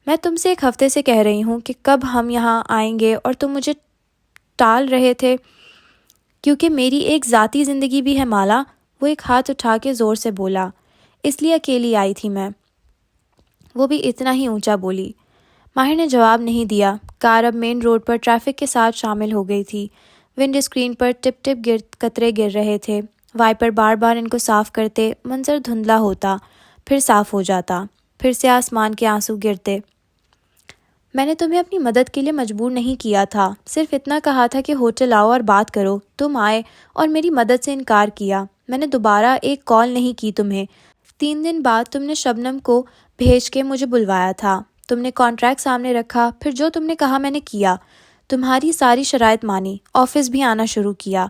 میں تم سے ایک ہفتے سے کہہ رہی ہوں کہ کب ہم یہاں آئیں گے اور تم مجھے ٹال رہے تھے، کیونکہ میری ایک ذاتی زندگی بھی ہے مالا، وہ ایک ہاتھ اٹھا کے زور سے بولا۔ اس لیے اکیلی آئی تھی میں، وہ بھی اتنا ہی اونچا بولی۔ ماہر نے جواب نہیں دیا۔ کار اب مین روڈ پر ٹریفک کے ساتھ شامل ہو گئی تھی۔ ونڈ اسکرین پر ٹپ ٹپ قطرے گر رہے تھے۔ وائپر بار بار ان کو صاف کرتے، منظر دھندلا ہوتا، پھر صاف ہو جاتا، پھر سے آسمان کے آنسو گرتے۔ میں نے تمہیں اپنی مدد کے لیے مجبور نہیں کیا تھا، صرف اتنا کہا تھا کہ ہوٹل آؤ اور بات کرو۔ تم آئے اور میری مدد سے انکار کیا۔ میں نے دوبارہ ایک کال نہیں کی تمہیں۔ 3 دن بعد تم نے شبنم کو بھیج کے مجھے بلوایا تھا۔ تم نے کانٹریکٹ سامنے رکھا، پھر جو تم نے کہا میں نے کیا، تمہاری ساری شرائط مانی، آفس بھی آنا شروع کیا۔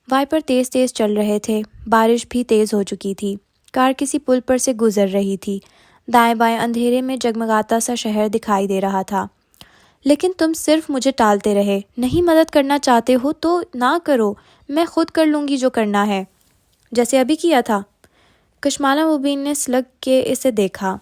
وائپر تیز تیز چل رہے تھے، بارش بھی تیز ہو چکی تھی۔ کار کسی پل پر سے گزر رہی تھی، دائیں بائیں اندھیرے میں جگمگاتا سا شہر دکھائی دے رہا تھا۔ لیکن تم صرف مجھے ٹالتے رہے۔ نہیں مدد کرنا چاہتے ہو تو نہ کرو، میں خود کر لوں گی جو کرنا ہے، جیسے ابھی کیا تھا۔ کشمالہ مبین نے سلگ کے اسے دیکھا۔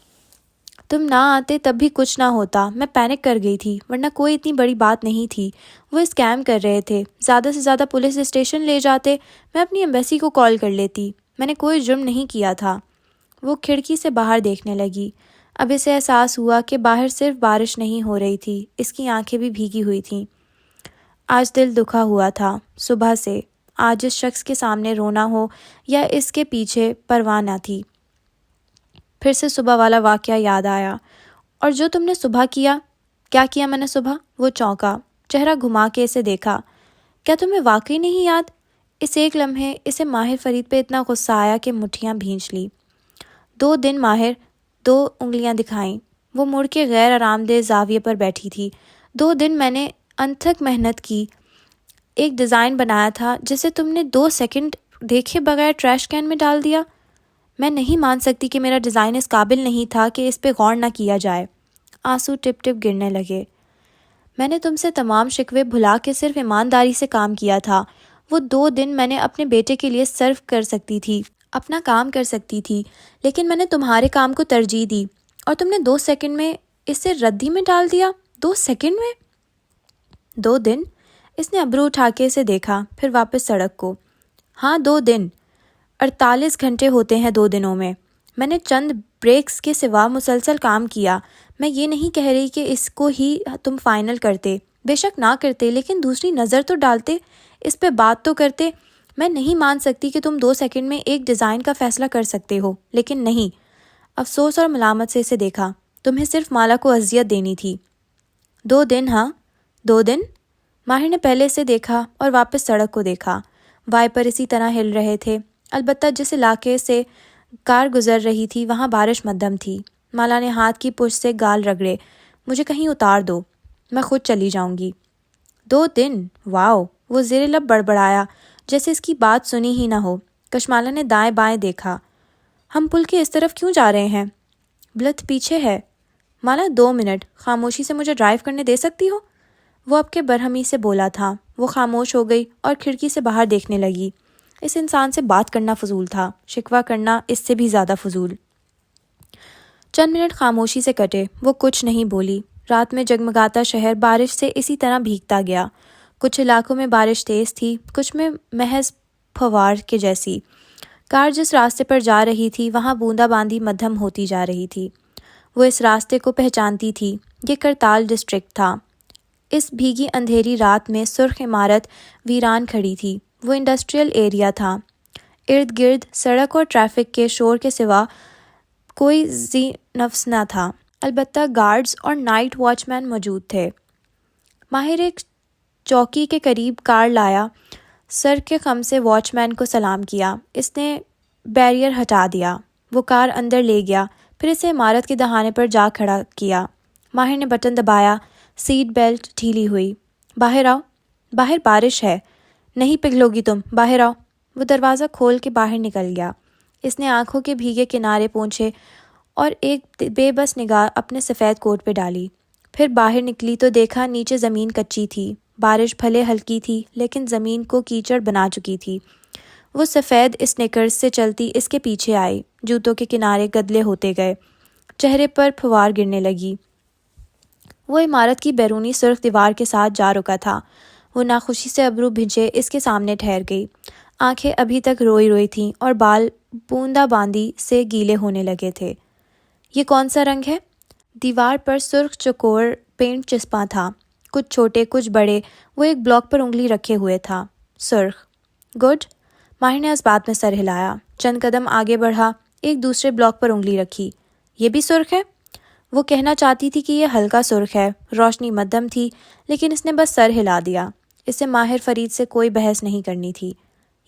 تم نہ آتے تب بھی کچھ نہ ہوتا، میں پینک کر گئی تھی، ورنہ کوئی اتنی بڑی بات نہیں تھی۔ وہ اسکیم کر رہے تھے، زیادہ سے زیادہ پولیس اسٹیشن لے جاتے، میں اپنی ایمبیسی کو کال کر لیتی، میں نے کوئی جرم نہیں کیا تھا۔ وہ کھڑکی سے باہر دیکھنے لگی۔ اب اسے احساس ہوا کہ باہر صرف بارش نہیں ہو رہی تھی، اس کی آنکھیں بھی بھیگی ہوئی تھیں۔ آج دل دکھا ہوا تھا، صبح سے۔ آج اس شخص کے سامنے رونا ہو یا اس کے پیچھے پرواہ نہ تھی۔ پھر سے صبح والا واقعہ یاد آیا۔ اور جو تم نے صبح کیا؟ کیا کیا میں نے صبح؟ وہ چونکا، چہرہ گھما کے اسے دیکھا۔ کیا تمہیں واقعی نہیں یاد؟ اس ایک لمحے اسے ماہر فرید پہ اتنا غصہ آیا کہ مٹھیاں بھینچ لی۔ 2 دن ماہر، 2 انگلیاں دکھائیں۔ وہ مڑ کے غیر آرام دہ زاویے پر بیٹھی تھی۔ 2 دن میں نے انتھک محنت کی، ایک ڈیزائن بنایا تھا جسے تم نے 2 سیکنڈ دیکھے بغیر ٹریش کین میں ڈال دیا۔ میں نہیں مان سکتی کہ میرا ڈیزائن اس قابل نہیں تھا کہ اس پہ غور نہ کیا جائے۔ آنسو ٹپ ٹپ گرنے لگے۔ میں نے تم سے تمام شکوے بھلا کے صرف ایمانداری سے کام کیا تھا۔ وہ 2 دن میں نے اپنے بیٹے کے لیے صرف کر سکتی تھی، اپنا کام کر سکتی تھی، لیکن میں نے تمہارے کام کو ترجیح دی، اور تم نے 2 سیکنڈ میں اسے ردی میں ڈال دیا۔ 2 سیکنڈ میں؟ 2 دن؟ اس نے ابرو اٹھا کے اسے دیکھا، پھر واپس سڑک کو۔ ہاں 2 دن، 48 گھنٹے ہوتے ہیں 2 دنوں میں۔ میں نے چند بریکس کے سوا مسلسل کام کیا۔ میں یہ نہیں کہہ رہی کہ اس کو ہی تم فائنل کرتے، بے شک نہ کرتے، لیکن دوسری نظر تو ڈالتے، اس پہ بات تو کرتے۔ میں نہیں مان سکتی کہ تم 2 سیکنڈ میں ایک ڈیزائن کا فیصلہ کر سکتے ہو، لیکن نہیں۔ افسوس اور ملامت سے اسے دیکھا۔ تمہیں صرف مالا کو اذیت دینی تھی۔ 2 دن؟ ہاں 2 دن؟ ماہر نے پہلے اسے دیکھا اور واپس سڑک کو دیکھا۔ وائپر اسی طرح ہل رہے تھے، البتہ جس علاقے سے کار گزر رہی تھی وہاں بارش مدھم تھی۔ مالا نے ہاتھ کی پشت سے گال رگڑے۔ مجھے کہیں اتار دو، میں خود چلی جاؤں گی۔ 2 دن؟ واؤ! وہ زیر لب بڑبڑایا، جیسے اس کی بات سنی ہی نہ ہو۔ کشمالہ نے دائیں بائیں دیکھا۔ ہم پل کے اس طرف کیوں جا رہے ہیں؟ بلتھ پیچھے ہے۔ مالا 2 منٹ خاموشی سے مجھے ڈرائیو کرنے دے سکتی ہو؟ وہ اب کے برہمی سے بولا تھا۔ وہ خاموش ہو گئی اور کھڑکی سے باہر دیکھنے لگی۔ اس انسان سے بات کرنا فضول تھا، شکوہ کرنا اس سے بھی زیادہ فضول۔ چند منٹ خاموشی سے کٹے، وہ کچھ نہیں بولی۔ رات میں جگمگاتا شہر بارش سے اسی طرح بھیگتا گیا۔ کچھ علاقوں میں بارش تیز تھی، کچھ میں محض پھوار کے جیسی۔ کار جس راستے پر جا رہی تھی وہاں بوندا باندی مدھم ہوتی جا رہی تھی۔ وہ اس راستے کو پہچانتی تھی، یہ کرتال ڈسٹرکٹ تھا۔ اس بھیگی اندھیری رات میں سرخ عمارت ویران کھڑی تھی۔ وہ انڈسٹریل ایریا تھا۔ ارد گرد سڑک اور ٹریفک کے شور کے سوا کوئی ذی نفس نہ تھا، البتہ گارڈز اور نائٹ واچ مین موجود تھے۔ ماہر ایک چوکی کے قریب کار لایا، سر کے خم سے واچ مین کو سلام کیا۔ اس نے بیریئر ہٹا دیا۔ وہ کار اندر لے گیا، پھر اسے عمارت کے دہانے پر جا کھڑا کیا۔ ماہر نے بٹن دبایا، سیٹ بیلٹ ڈھیلی ہوئی۔ باہر آؤ، باہر بارش ہے، نہیں پگھلو گی تم، باہر آؤ۔ وہ دروازہ کھول کے باہر نکل گیا۔ اس نے آنکھوں کے بھیگے کنارے پونچھے اور ایک بے بس نگاہ اپنے سفید کوٹ پہ ڈالی۔ پھر باہر نکلی تو دیکھا نیچے زمین کچی تھی۔ بارش بھلے ہلکی تھی لیکن زمین کو کیچڑ بنا چکی تھی۔ وہ سفید اسنیکرز سے چلتی اس کے پیچھے آئی، جوتوں کے کنارے گدلے ہوتے گئے۔ چہرے پر پھوار گرنے لگی۔ وہ عمارت کی بیرونی سرخ دیوار کے ساتھ جا رکا تھا۔ وہ ناخوشی سے ابرو بھنجے اس کے سامنے ٹھہر گئی۔ آنکھیں ابھی تک روئی روئی تھیں اور بال بوندا باندی سے گیلے ہونے لگے تھے۔ یہ کون سا رنگ ہے؟ دیوار پر سرخ چکور پینٹ چسپاں تھا، کچھ چھوٹے کچھ بڑے۔ وہ ایک بلاک پر انگلی رکھے ہوئے تھا۔ سرخ۔ گڈ۔ ماہر نے اس بات میں سر ہلایا، چند قدم آگے بڑھا، ایک دوسرے بلاک پر انگلی رکھی۔ یہ بھی سرخ ہے؟ وہ کہنا چاہتی تھی کہ یہ ہلکا سرخ ہے، روشنی مدھم تھی، لیکن اس نے بس سر ہلا دیا۔ اسے ماہر فرید سے کوئی بحث نہیں کرنی تھی۔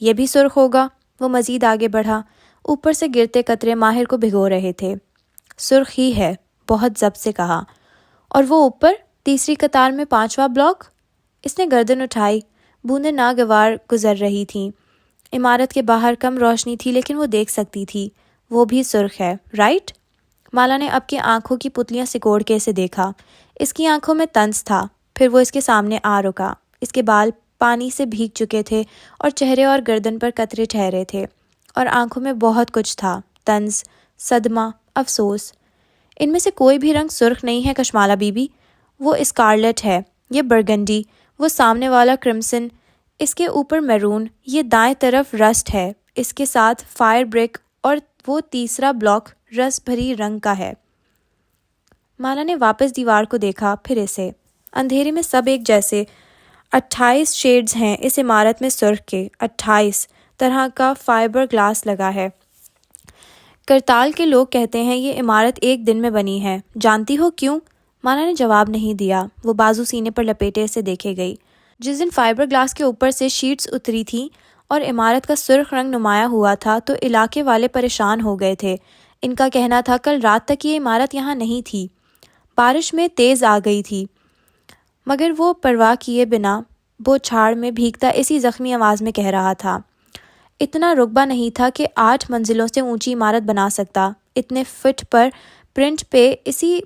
یہ بھی سرخ ہوگا؟ وہ مزید آگے بڑھا، اوپر سے گرتے قطرے ماہر کو بھگو رہے تھے۔ سرخ ہی ہے، بہت ضبط سے کہا۔ اور وہ اوپر تیسری قطار میں 5واں بلاک؟ اس نے گردن اٹھائی، بوندیں ناگوار گزر رہی تھیں۔ عمارت کے باہر کم روشنی تھی لیکن وہ دیکھ سکتی تھی۔ وہ بھی سرخ ہے، رائٹ؟ مالا نے اب کی آنکھوں کی پتلیاں سکوڑ کے اسے دیکھا۔ اس کی آنکھوں میں طنز تھا۔ پھر وہ اس کے سامنے آ رکا۔ اس کے بال پانی سے بھیگ چکے تھے اور چہرے اور گردن پر قطرے ٹھہرے تھے، اور آنکھوں میں بہت کچھ تھا، طنز، صدمہ، افسوس۔ ان میں سے کوئی بھی رنگ سرخ نہیں ہے کشمالہ بی بی۔ وہ اسکارلیٹ ہے، یہ برگنڈی، وہ سامنے والا کرمسن، اس کے اوپر میرون، یہ دائیں طرف رسٹ ہے، اس کے ساتھ فائر بریک، اور وہ تیسرا بلاک رس بھری رنگ کا ہے۔ مالا نے واپس دیوار کو دیکھا، پھر اسے۔ اندھیرے میں سب ایک جیسے۔ 28 شیڈز ہیں اس عمارت میں سرخ کے، 28 طرح کا فائبر گلاس لگا ہے۔ کرتال کے لوگ کہتے ہیں یہ عمارت ایک دن میں بنی ہے۔ جانتی ہو کیوں؟ مالا نے جواب نہیں دیا۔ وہ بازو سینے پر لپیٹے اسے دیکھے گئی۔ جس دن فائبر گلاس کے اوپر سے شیٹس اتری تھیں اور عمارت کا سرخ رنگ نمایاں ہوا تھا تو علاقے والے پریشان ہو گئے تھے۔ ان کا کہنا تھا کل رات تک یہ عمارت یہاں نہیں تھی، بارش میں تیز آ گئی تھی۔ مگر وہ پرواہ کیے بنا بوچھاڑ میں بھیگتا اسی زخمی آواز میں کہہ رہا تھا، اتنا رقبہ نہیں تھا کہ 8 منزلوں سے اونچی عمارت بنا سکتا، اتنے فٹ پر پرنٹ پہ اسی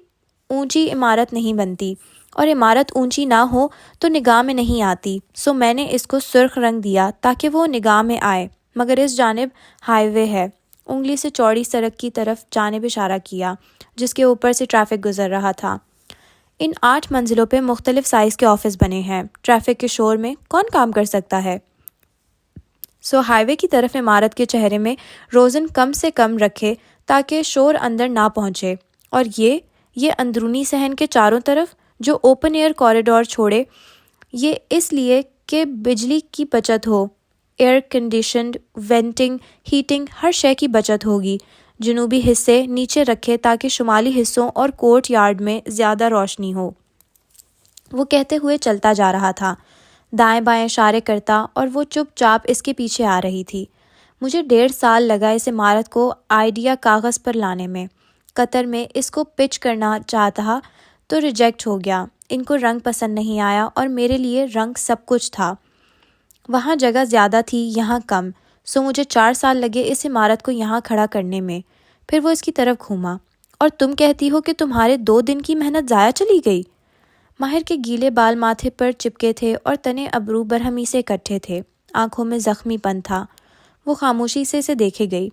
اونچی عمارت نہیں بنتی، اور عمارت اونچی نہ ہو تو نگاہ میں نہیں آتی، سو میں نے اس کو سرخ رنگ دیا تاکہ وہ نگاہ میں آئے۔ مگر اس جانب ہائی وے ہے، انگلی سے چوڑی سڑک کی طرف جانب اشارہ کیا جس کے اوپر سے ٹریفک گزر رہا تھا۔ ان 8 منزلوں پہ مختلف سائز کے آفس بنے ہیں، ٹریفک کے شور میں کون کام کر سکتا ہے؟ سو ہائی وے کی طرف عمارت کے چہرے میں روزن کم سے کم رکھے تاکہ شور اندر نہ پہنچے، اور یہ اندرونی صحن کے چاروں طرف جو اوپن ایئر کوریڈور چھوڑے، یہ اس لیے کہ بجلی کی بچت ہو، ایئر کنڈیشنڈ، وینٹنگ، ہیٹنگ، ہر شے کی بچت ہوگی۔ جنوبی حصے نیچے رکھے تاکہ شمالی حصوں اور کورٹ یارڈ میں زیادہ روشنی ہو۔ وہ کہتے ہوئے چلتا جا رہا تھا، دائیں بائیں اشارے کرتا، اور وہ چپ چاپ اس کے پیچھے آ رہی تھی۔ مجھے 1.5 سال لگا اس عمارت کو آئیڈیا کاغذ پر لانے میں۔ قطر میں اس کو پچ کرنا چاہتا تو ریجیکٹ ہو گیا۔ ان کو رنگ پسند نہیں آیا، اور میرے لیے رنگ سب کچھ تھا۔ وہاں جگہ زیادہ تھی، یہاں کم، سو مجھے 4 سال لگے اس عمارت کو یہاں کھڑا کرنے میں۔ پھر وہ اس کی طرف گھوما۔ اور تم کہتی ہو کہ تمہارے 2 دن کی محنت ضائع چلی گئی؟ ماہر کے گیلے بال ماتھے پر چپکے تھے اور تنے ابرو برہمی سے اکٹھے تھے، آنکھوں میں زخمی پن تھا۔ وہ خاموشی سے اسے دیکھے گئی۔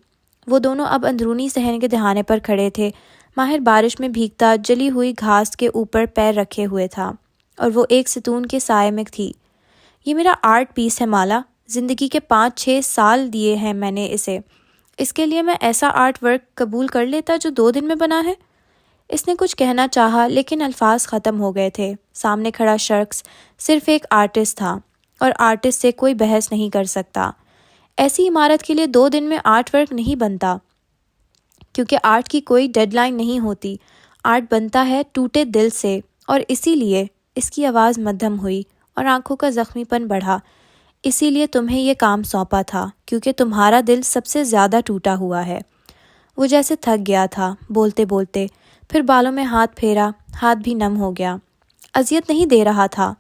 وہ دونوں اب اندرونی صحن کے دہانے پر کھڑے تھے۔ ماہر بارش میں بھیگتا جلی ہوئی گھاس کے اوپر پیر رکھے ہوئے تھا، اور وہ ایک ستون کے سائے میں تھی۔ یہ میرا آرٹ پیس ہے مالا، زندگی کے 5-6 سال دیے ہیں میں نے اسے، اس کے لیے میں ایسا آرٹ ورک قبول کر لیتا جو 2 دن میں بنا ہے؟ اس نے کچھ کہنا چاہا لیکن الفاظ ختم ہو گئے تھے۔ سامنے کھڑا شخص صرف ایک آرٹسٹ تھا، اور آرٹسٹ سے کوئی بحث نہیں کر سکتا۔ ایسی عمارت کے لیے 2 دن میں آرٹ ورک نہیں بنتا، کیونکہ آرٹ کی کوئی ڈیڈ لائن نہیں ہوتی۔ آرٹ بنتا ہے ٹوٹے دل سے، اور اسی لیے اس کی آواز مدھم ہوئی اور آنکھوں کا زخمی پن بڑھا، اسی لیے تمہیں یہ کام سونپا تھا، کیونکہ تمہارا دل سب سے زیادہ ٹوٹا ہوا ہے۔ وہ جیسے تھک گیا تھا بولتے بولتے، پھر بالوں میں ہاتھ پھیرا، ہاتھ بھی نم ہو گیا۔ اذیت نہیں دے رہا تھا،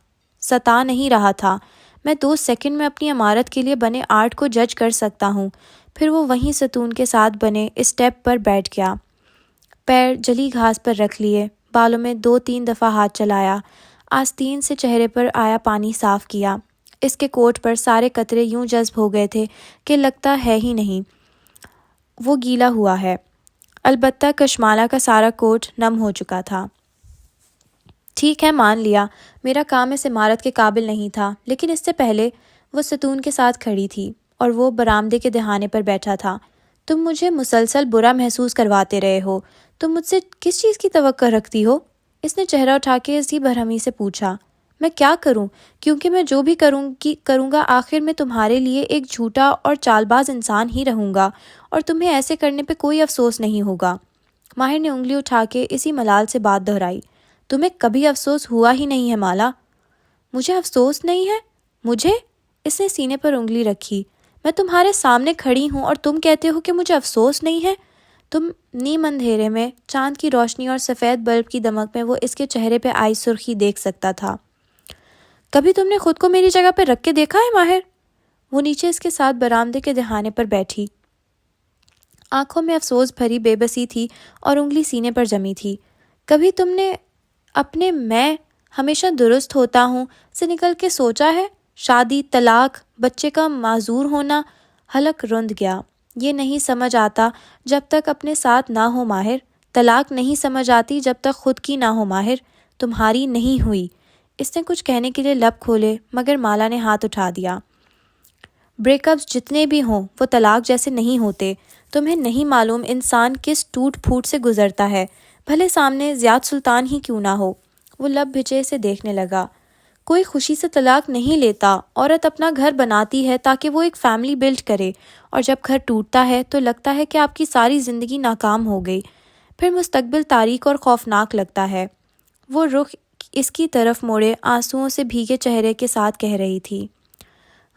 ستا نہیں رہا تھا، میں 2 سیکنڈ میں اپنی عمارت کے لیے بنے آرٹ کو جج کر سکتا ہوں۔ پھر وہ وہیں ستون کے ساتھ بنے اسٹیپ پر بیٹھ گیا، پیر جلی گھاس پر رکھ لیے، بالوں میں 2-3 دفعہ ہاتھ چلایا، آستین سے چہرے پر آیا پانی صاف کیا۔ اس کے کوٹ پر سارے قطرے یوں جذب ہو گئے تھے کہ لگتا ہے ہی نہیں وہ گیلا ہوا ہے۔ البتہ کشمالہ کا سارا کوٹ نم ہو چکا تھا۔ ٹھیک ہے، مان لیا میرا کام اس عمارت کے قابل نہیں تھا، لیکن اس سے پہلے وہ ستون کے ساتھ کھڑی تھی اور وہ برآمدے کے دہانے پر بیٹھا تھا۔ تم مجھے مسلسل برا محسوس کرواتے رہے ہو، تم مجھ سے کس چیز کی توقع رکھتی ہو؟ اس نے چہرہ اٹھا کے اسی برہمی سے پوچھا۔ میں کیا کروں؟ کیونکہ میں جو بھی کروں گا آخر میں تمہارے لیے ایک جھوٹا اور چال باز انسان ہی رہوں گا، اور تمہیں ایسے کرنے پہ کوئی افسوس نہیں ہوگا۔ ماہر نے انگلی اٹھا کے اسی ملال سے بات دہرائی۔ تمہیں کبھی افسوس ہوا ہی نہیں ہے مالا۔ مجھے افسوس نہیں ہے؟ مجھے؟ اس نے سینے پر انگلی رکھی۔ میں تمہارے سامنے کھڑی ہوں اور تم کہتے ہو کہ مجھے افسوس نہیں ہے؟ تم نیم اندھیرے میں چاند کی روشنی اور سفید بلب کی دمک میں وہ اس کے چہرے پہ آئی سرخی دیکھ سکتا تھا۔ کبھی تم نے خود کو میری جگہ پہ رکھ کے دیکھا ہے ماہر؟ وہ نیچے اس کے ساتھ برآمدے کے دہانے پر بیٹھی، آنکھوں میں افسوس بھری بے بسی تھی اور انگلی سینے پر جمی تھی۔ کبھی تم نے اپنے میں ہمیشہ درست ہوتا ہوں سے نکل کے سوچا ہے؟ شادی، طلاق، بچے کا معذور ہونا؟ حلق رند گیا۔ یہ نہیں سمجھ آتا جب تک اپنے ساتھ نہ ہو ماہر، طلاق نہیں سمجھ آتی جب تک خود کی نہ ہو ماہر، تمہاری نہیں ہوئی۔ اس نے کچھ کہنے کے لیے لب کھولے مگر مالا نے ہاتھ اٹھا دیا۔ بریک اپس جتنے بھی ہوں وہ طلاق جیسے نہیں ہوتے۔ تمہیں نہیں معلوم انسان کس ٹوٹ پھوٹ سے گزرتا ہے، بھلے سامنے زیاد سلطان ہی کیوں نہ ہو۔ وہ لب بھجے سے دیکھنے لگا۔ کوئی خوشی سے طلاق نہیں لیتا، عورت اپنا گھر بناتی ہے تاکہ وہ ایک فیملی بلڈ کرے، اور جب گھر ٹوٹتا ہے تو لگتا ہے کہ آپ کی ساری زندگی ناکام ہو گئی، پھر مستقبل تاریک اور خوفناک لگتا ہے۔ وہ رخ اس کی طرف موڑے آنسوؤں سے بھیگے چہرے کے ساتھ کہہ رہی تھی،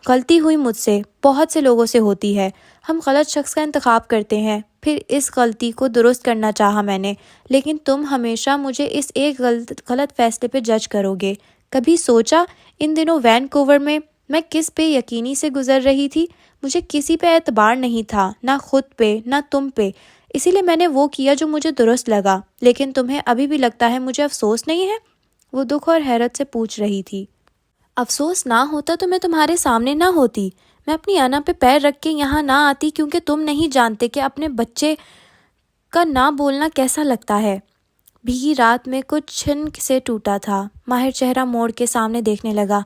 غلطی ہوئی مجھ سے، بہت سے لوگوں سے ہوتی ہے، ہم غلط شخص کا انتخاب کرتے ہیں، پھر اس غلطی کو درست کرنا چاہا میں نے، لیکن تم ہمیشہ مجھے اس ایک غلط فیصلے پہ جج کرو گے۔ کبھی سوچا ان دنوں وینکوور میں کس پہ یقینی سے گزر رہی تھی؟ مجھے کسی پہ اعتبار نہیں تھا، نہ خود پہ نہ تم پہ، اسی لیے میں نے وہ کیا جو مجھے درست لگا۔ لیکن تمہیں ابھی بھی لگتا ہے مجھے افسوس نہیں ہے؟ وہ دکھ اور حیرت سے پوچھ رہی تھی۔ افسوس نہ ہوتا تو میں تمہارے سامنے نہ ہوتی، میں اپنی انا پہ پیر رکھ کے یہاں نہ آتی، کیونکہ تم نہیں جانتے کہ اپنے بچے کا نہ بولنا کیسا لگتا ہے۔ بھیگی رات میں کچھ چھن سے ٹوٹا تھا۔ ماہر چہرہ موڑ کے سامنے دیکھنے لگا،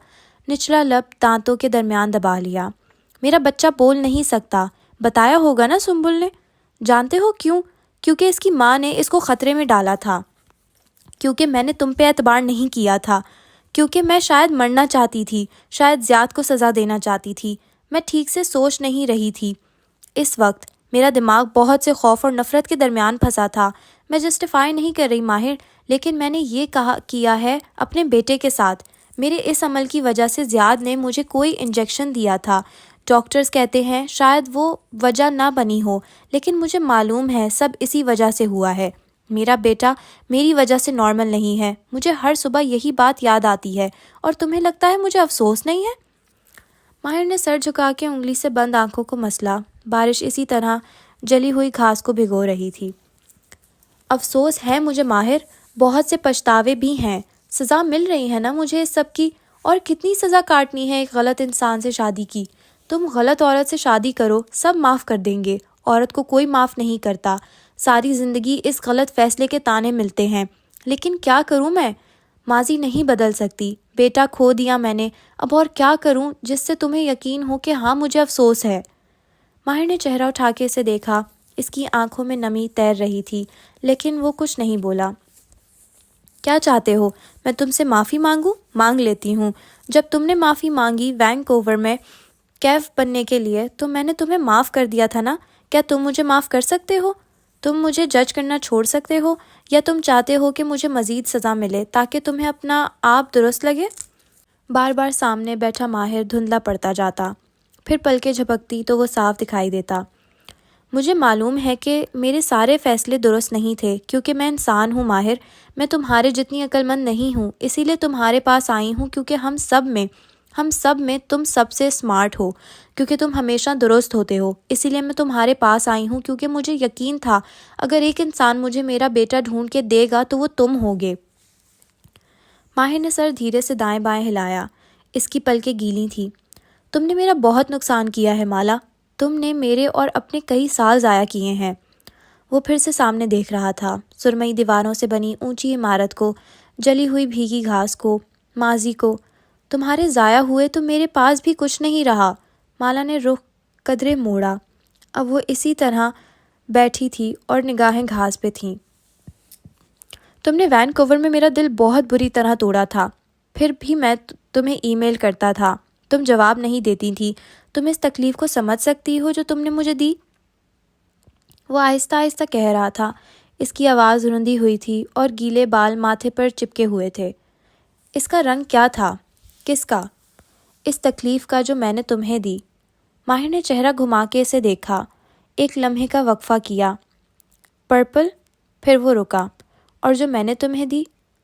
نچلا لب دانتوں کے درمیان دبا لیا۔ میرا بچہ بول نہیں سکتا، بتایا ہوگا نا سنبل نے؟ جانتے ہو کیوں؟ کیونکہ اس کی ماں نے اس کو خطرے میں ڈالا تھا، کیونکہ میں نے تم پہ اعتبار نہیں کیا تھا، کیونکہ میں شاید مرنا چاہتی تھی، شاید زیاد کو سزا دینا چاہتی تھی، میں ٹھیک سے سوچ نہیں رہی تھی۔ اس وقت میرا دماغ بہت سے خوف اور نفرت کے درمیان پھنسا تھا۔ میں جسٹیفائی نہیں کر رہی ماہر، لیکن میں نے یہ کیا ہے اپنے بیٹے کے ساتھ۔ میرے اس عمل کی وجہ سے زیاد نے مجھے کوئی انجیکشن دیا تھا، ڈاکٹرز کہتے ہیں شاید وہ وجہ نہ بنی ہو، لیکن مجھے معلوم ہے سب اسی وجہ سے ہوا ہے۔ میرا بیٹا میری وجہ سے نارمل نہیں ہے، مجھے ہر صبح یہی بات یاد آتی ہے، اور تمہیں لگتا ہے مجھے افسوس نہیں ہے؟ ماہر نے سر جھکا کے انگلی سے بند آنکھوں کو مسلا۔ بارش اسی طرح جلی ہوئی گھاس کو بھگو رہی تھی۔ افسوس ہے مجھے ماہر، بہت سے پچھتاوے بھی ہیں، سزا مل رہی ہے نا مجھے اس سب کی، اور کتنی سزا کاٹنی ہے ایک غلط انسان سے شادی کی۔ تم غلط عورت سے شادی کرو، سب معاف کر دیں گے، عورت کو کوئی معاف نہیں کرتا، ساری زندگی اس غلط فیصلے کے تانے ملتے ہیں۔ لیکن کیا کروں میں؟ ماضی نہیں بدل سکتی، بیٹا کھو دیا میں نے، اب اور کیا کروں جس سے تمہیں یقین ہو کہ ہاں مجھے افسوس ہے؟ ماہر نے چہرہ اٹھا کے اسے دیکھا، اس کی آنکھوں میں نمی تیر رہی تھی، لیکن وہ کچھ نہیں بولا۔ کیا چاہتے ہو میں تم سے معافی مانگوں؟ مانگ لیتی ہوں۔ جب تم نے معافی مانگی وینکوور میں کیف بننے کے لیے تو میں نے تمہیں معاف کر دیا تھا نا، کیا تم مجھے معاف کر سکتے ہو؟ تم مجھے جج کرنا چھوڑ سکتے ہو، یا تم چاہتے ہو کہ مجھے مزید سزا ملے تاکہ تمہیں اپنا آپ درست لگے؟ بار بار سامنے بیٹھا ماہر دھندلا پڑتا جاتا، پھر پلکیں جھپکتی تو وہ صاف دکھائی دیتا۔ مجھے معلوم ہے کہ میرے سارے فیصلے درست نہیں تھے، کیونکہ میں انسان ہوں ماہر، میں تمہارے جتنی عقل مند نہیں ہوں، اسی لیے تمہارے پاس آئی ہوں، کیونکہ ہم سب میں تم سب سے اسمارٹ ہو، کیونکہ تم ہمیشہ درست ہوتے ہو، اسی لیے میں تمہارے پاس آئی ہوں، کیونکہ مجھے یقین تھا اگر ایک انسان مجھے میرا بیٹا ڈھونڈ کے دے گا تو وہ تم ہوگے۔ ماہر نے سر دھیرے سے دائیں بائیں ہلایا، اس کی پلکیں گیلی تھیں۔ تم نے میرا بہت نقصان کیا ہے مالا، تم نے میرے اور اپنے کئی سال ضائع کیے ہیں۔ وہ پھر سے سامنے دیکھ رہا تھا، سرمئی دیواروں سے بنی اونچی عمارت کو، جلی ہوئی بھیگی گھاس کو، ماضی کو۔ تمہارے ضائع ہوئے تو میرے پاس بھی کچھ نہیں رہا۔ مالا نے رخ قدرے موڑا۔ اب وہ اسی طرح بیٹھی تھی اور نگاہیں گھاس پہ تھیں۔ تم نے وینکوور میں میرا دل بہت بری طرح توڑا تھا، پھر بھی میں تمہیں ای میل کرتا تھا، تم جواب نہیں دیتی تھی۔ تم اس تکلیف کو سمجھ سکتی ہو جو تم نے مجھے دی؟ وہ آہستہ آہستہ کہہ رہا تھا، اس کی آواز رندی ہوئی تھی اور گیلے بال ماتھے پر چپکے ہوئے تھے۔ اس کا رنگ کیا تھا؟ کس کا؟ اس تکلیف کا جو میں نے تمہیں دی۔ ماہر نے چہرہ گھما کے اسے دیکھا، ایک لمحے کا وقفہ کیا۔ پرپل؟ پھر وہ رکا۔ اور جو میں نے تمہیں دی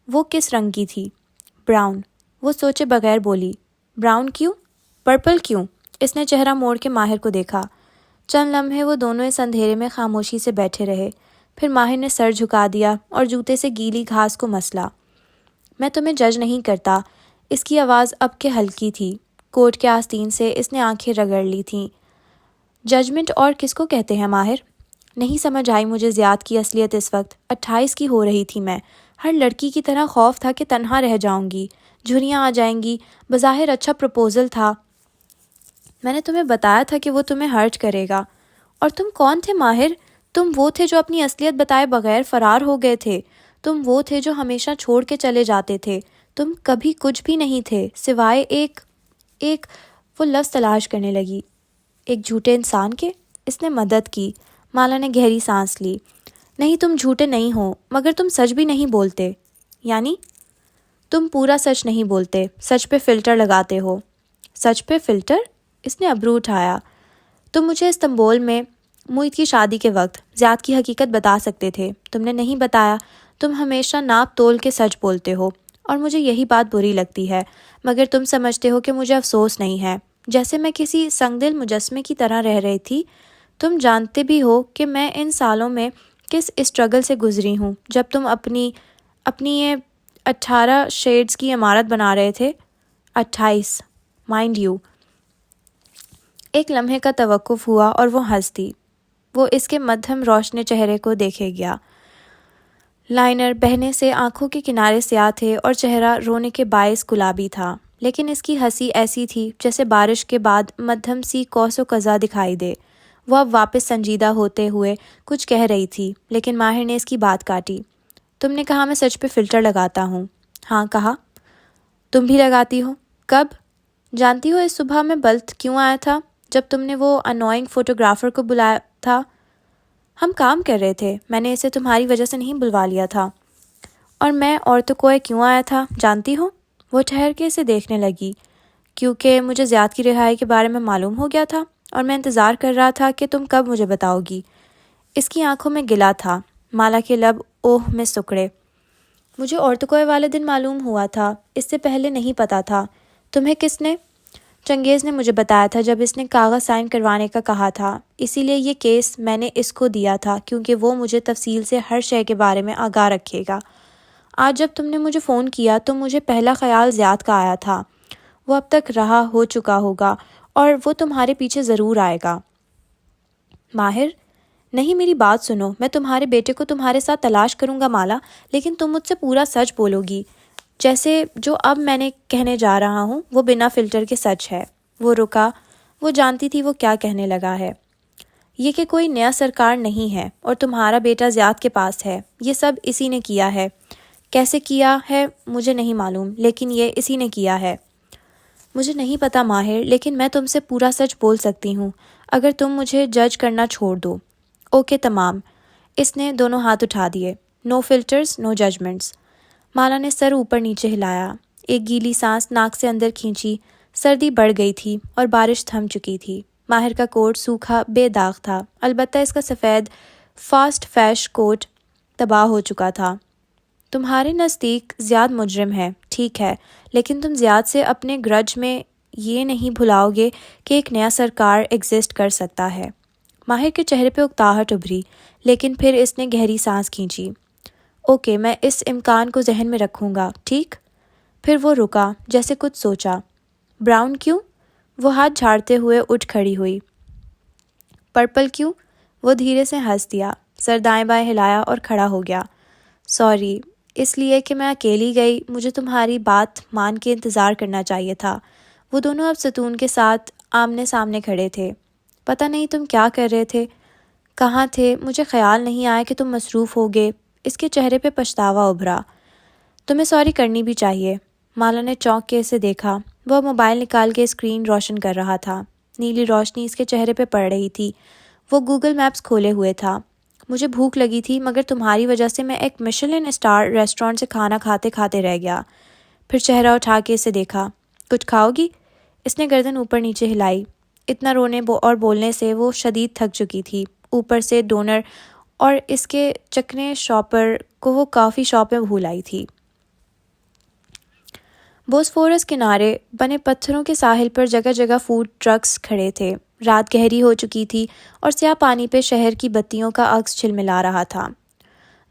وہ کس رنگ کی تھی؟ براؤن۔ وہ سوچے بغیر بولی۔ براؤن کیوں؟ پرپل کیوں؟ اس نے چہرہ موڑ کے ماہر کو دیکھا۔ چند لمحے وہ دونوں اس اندھیرے میں خاموشی سے بیٹھے رہے، پھر ماہر نے سر جھکا دیا اور جوتے سے گیلی گھاس کو مسلا۔ میں تمہیں جج نہیں کرتا۔ اس کی آواز اب کے ہلکی تھی، کوٹ کے آستین سے اس نے آنکھیں رگڑ لی تھیں۔ ججمنٹ اور کس کو کہتے ہیں ماہر؟ نہیں سمجھ آئی مجھے زیاد کی اصلیت اس وقت۔ 28 کی ہو رہی تھی میں، ہر لڑکی کی طرح خوف تھا کہ تنہا رہ جاؤں گی، جھریاں آ جائیں گی۔ بظاہر اچھا پروپوزل تھا، میں نے تمہیں بتایا تھا کہ وہ تمہیں ہرٹ کرے گا۔ اور تم کون تھے ماہر؟ تم وہ تھے جو اپنی اصلیت بتائے بغیر فرار ہو گئے تھے، تم وہ تھے جو ہمیشہ چھوڑ کے چلے جاتے تھے، تم کبھی کچھ بھی نہیں تھے سوائے ایک وہ لفظ تلاش کرنے لگی، ایک جھوٹے انسان کے۔ اس نے مدد کی۔ مالا نے گہری سانس لی۔ نہیں، تم جھوٹے نہیں ہو، مگر تم سچ بھی نہیں بولتے۔ یعنی؟ تم پورا سچ نہیں بولتے، سچ پہ فلٹر لگاتے ہو۔ سچ پہ فلٹر؟ اس نے ابرو اٹھایا۔ تم مجھے استنبول میں مویت کی شادی کے وقت زیاد کی حقیقت بتا سکتے تھے، تم نے نہیں بتایا۔ تم ہمیشہ ناپ تول کے سچ بولتے ہو، اور مجھے یہی بات بری لگتی ہے، مگر تم سمجھتے ہو کہ مجھے افسوس نہیں ہے، جیسے میں کسی سنگ دل مجسمے کی طرح رہ رہی تھی۔ تم جانتے بھی ہو کہ میں ان سالوں میں کس اسٹرگل سے گزری ہوں جب تم اپنی یہ 18 شیڈز کی عمارت بنا رہے تھے۔ 28 مائنڈ یو۔ ایک لمحے کا توقف ہوا اور وہ ہنس دی۔ وہ اس کے مدھم روشنے چہرے کو دیکھے گیا۔ لائنر بہنے سے آنکھوں کے کنارے سیاہ تھے اور چہرہ رونے کے باعث گلابی تھا، لیکن اس کی ہنسی ایسی تھی جیسے بارش کے بعد مدھم سی قوس و قزح دکھائی دے۔ وہ اب واپس سنجیدہ ہوتے ہوئے کچھ کہہ رہی تھی، لیکن ماہر نے اس کی بات کاٹی۔ تم نے کہا میں سچ پہ فلٹر لگاتا ہوں۔ ہاں کہا۔ تم بھی لگاتی ہو؟ کب؟ جانتی ہو اس صبح میں بلت کیوں آیا تھا جب تم نے وہ انوائنگ فوٹوگرافر کو بلایا تھا؟ ہم کام کر رہے تھے، میں نے اسے تمہاری وجہ سے نہیں بلوا لیا تھا۔ اور میں اور تو کوئی کیوں آیا تھا جانتی ہو؟ وہ ٹھہر کے اسے دیکھنے لگی۔ کیونکہ مجھے زیاد کی رہائی کے بارے میں معلوم ہو گیا تھا، اور میں انتظار کر رہا تھا کہ تم کب مجھے بتاؤ گی۔ اس کی آنکھوں میں گلا تھا، مالا کے لب اوہ میں سکڑے۔ مجھے اور تو کوئی والے دن معلوم ہوا تھا، اس سے پہلے نہیں پتا تھا۔ تمہیں کس نے؟ چنگیز نے مجھے بتایا تھا جب اس نے کاغذ سائن کروانے کا کہا تھا، اسی لیے یہ کیس میں نے اس کو دیا تھا کیونکہ وہ مجھے تفصیل سے ہر شے کے بارے میں آگاہ رکھے گا۔ آج جب تم نے مجھے فون کیا تو مجھے پہلا خیال زیاد کا آیا تھا، وہ اب تک رہا ہو چکا ہوگا اور وہ تمہارے پیچھے ضرور آئے گا۔ ماہر، نہیں میری بات سنو، میں تمہارے بیٹے کو تمہارے ساتھ تلاش کروں گا مالا، لیکن تم مجھ سے پورا سچ بولو گی، جیسے جو اب میں نے کہنے جا رہا ہوں وہ بنا فلٹر کے سچ ہے۔ وہ رکا، وہ جانتی تھی وہ کیا کہنے لگا ہے۔ یہ کہ کوئی نیا سرکار نہیں ہے اور تمہارا بیٹا زیاد کے پاس ہے، یہ سب اسی نے کیا ہے۔ کیسے کیا ہے مجھے نہیں معلوم، لیکن یہ اسی نے کیا ہے۔ مجھے نہیں پتا ماہر، لیکن میں تم سے پورا سچ بول سکتی ہوں اگر تم مجھے جج کرنا چھوڑ دو۔ اوکے تمام۔ اس نے دونوں ہاتھ اٹھا دیے۔ نو فلٹرز، نو ججمنٹس۔ مالا نے سر اوپر نیچے ہلایا، ایک گیلی سانس ناک سے اندر کھینچی۔ سردی بڑھ گئی تھی اور بارش تھم چکی تھی۔ ماہر کا کوٹ سوکھا بے داغ تھا، البتہ اس کا سفید فاسٹ فیش کوٹ تباہ ہو چکا تھا۔ تمہارے نزدیک زیاد مجرم ہے، ٹھیک ہے، لیکن تم زیاد سے اپنے گرج میں یہ نہیں بھلاؤ گے کہ ایک نیا سرکار ایگزسٹ کر سکتا ہے۔ ماہر کے چہرے پہ اکتاہٹ ابھری، لیکن پھر اس نے گہری سانس کھینچی۔ اوکے، میں اس امکان کو ذہن میں رکھوں گا، ٹھیک؟ پھر وہ رکا، جیسے کچھ سوچا۔ براؤن کیوں؟ وہ ہاتھ جھاڑتے ہوئے اٹھ کھڑی ہوئی۔ پرپل کیوں؟ وہ دھیرے سے ہنس دیا۔ سر دائیں بائیں ہلایا اور کھڑا ہو گیا۔ سوری، اس لیے کہ میں اکیلی گئی، مجھے تمہاری بات مان کے انتظار کرنا چاہیے تھا۔ وہ دونوں اب ستون کے ساتھ آمنے سامنے کھڑے تھے۔ پتہ نہیں تم کیا کر رہے تھے، کہاں تھے، مجھے خیال نہیں آیا کہ تم مصروف ہوگے۔ اس کے چہرے پہ پچھتاوا ابھرا۔ تمہیں سوری کرنی بھی چاہیے۔ مالا نے چونک کے اسے دیکھا۔ وہ موبائل نکال کے اسکرین روشن کر رہا تھا۔ نیلی روشنی اس کے چہرے پہ پڑ رہی تھی۔ وہ گوگل میپس کھولے ہوئے تھا۔ مجھے بھوک لگی تھی مگر تمہاری وجہ سے میں ایک میشلن اسٹار ریسٹورنٹ سے کھانا کھاتے کھاتے رہ گیا۔ پھر چہرہ اٹھا کے اسے دیکھا۔ کچھ کھاؤ گی؟ اس نے گردن اوپر نیچے ہلائی۔ اتنا رونے اور بولنے سے وہ شدید تھک چکی تھی۔ اوپر سے ڈونر اور اس کے چکنے شاپر کو وہ کافی شاپ میں بھول آئی تھی۔ بوسفورس کنارے بنے پتھروں کے ساحل پر جگہ جگہ فوڈ ٹرکس کھڑے تھے۔ رات گہری ہو چکی تھی اور سیاہ پانی پہ شہر کی بتیوں کا عکس جھلملا رہا تھا۔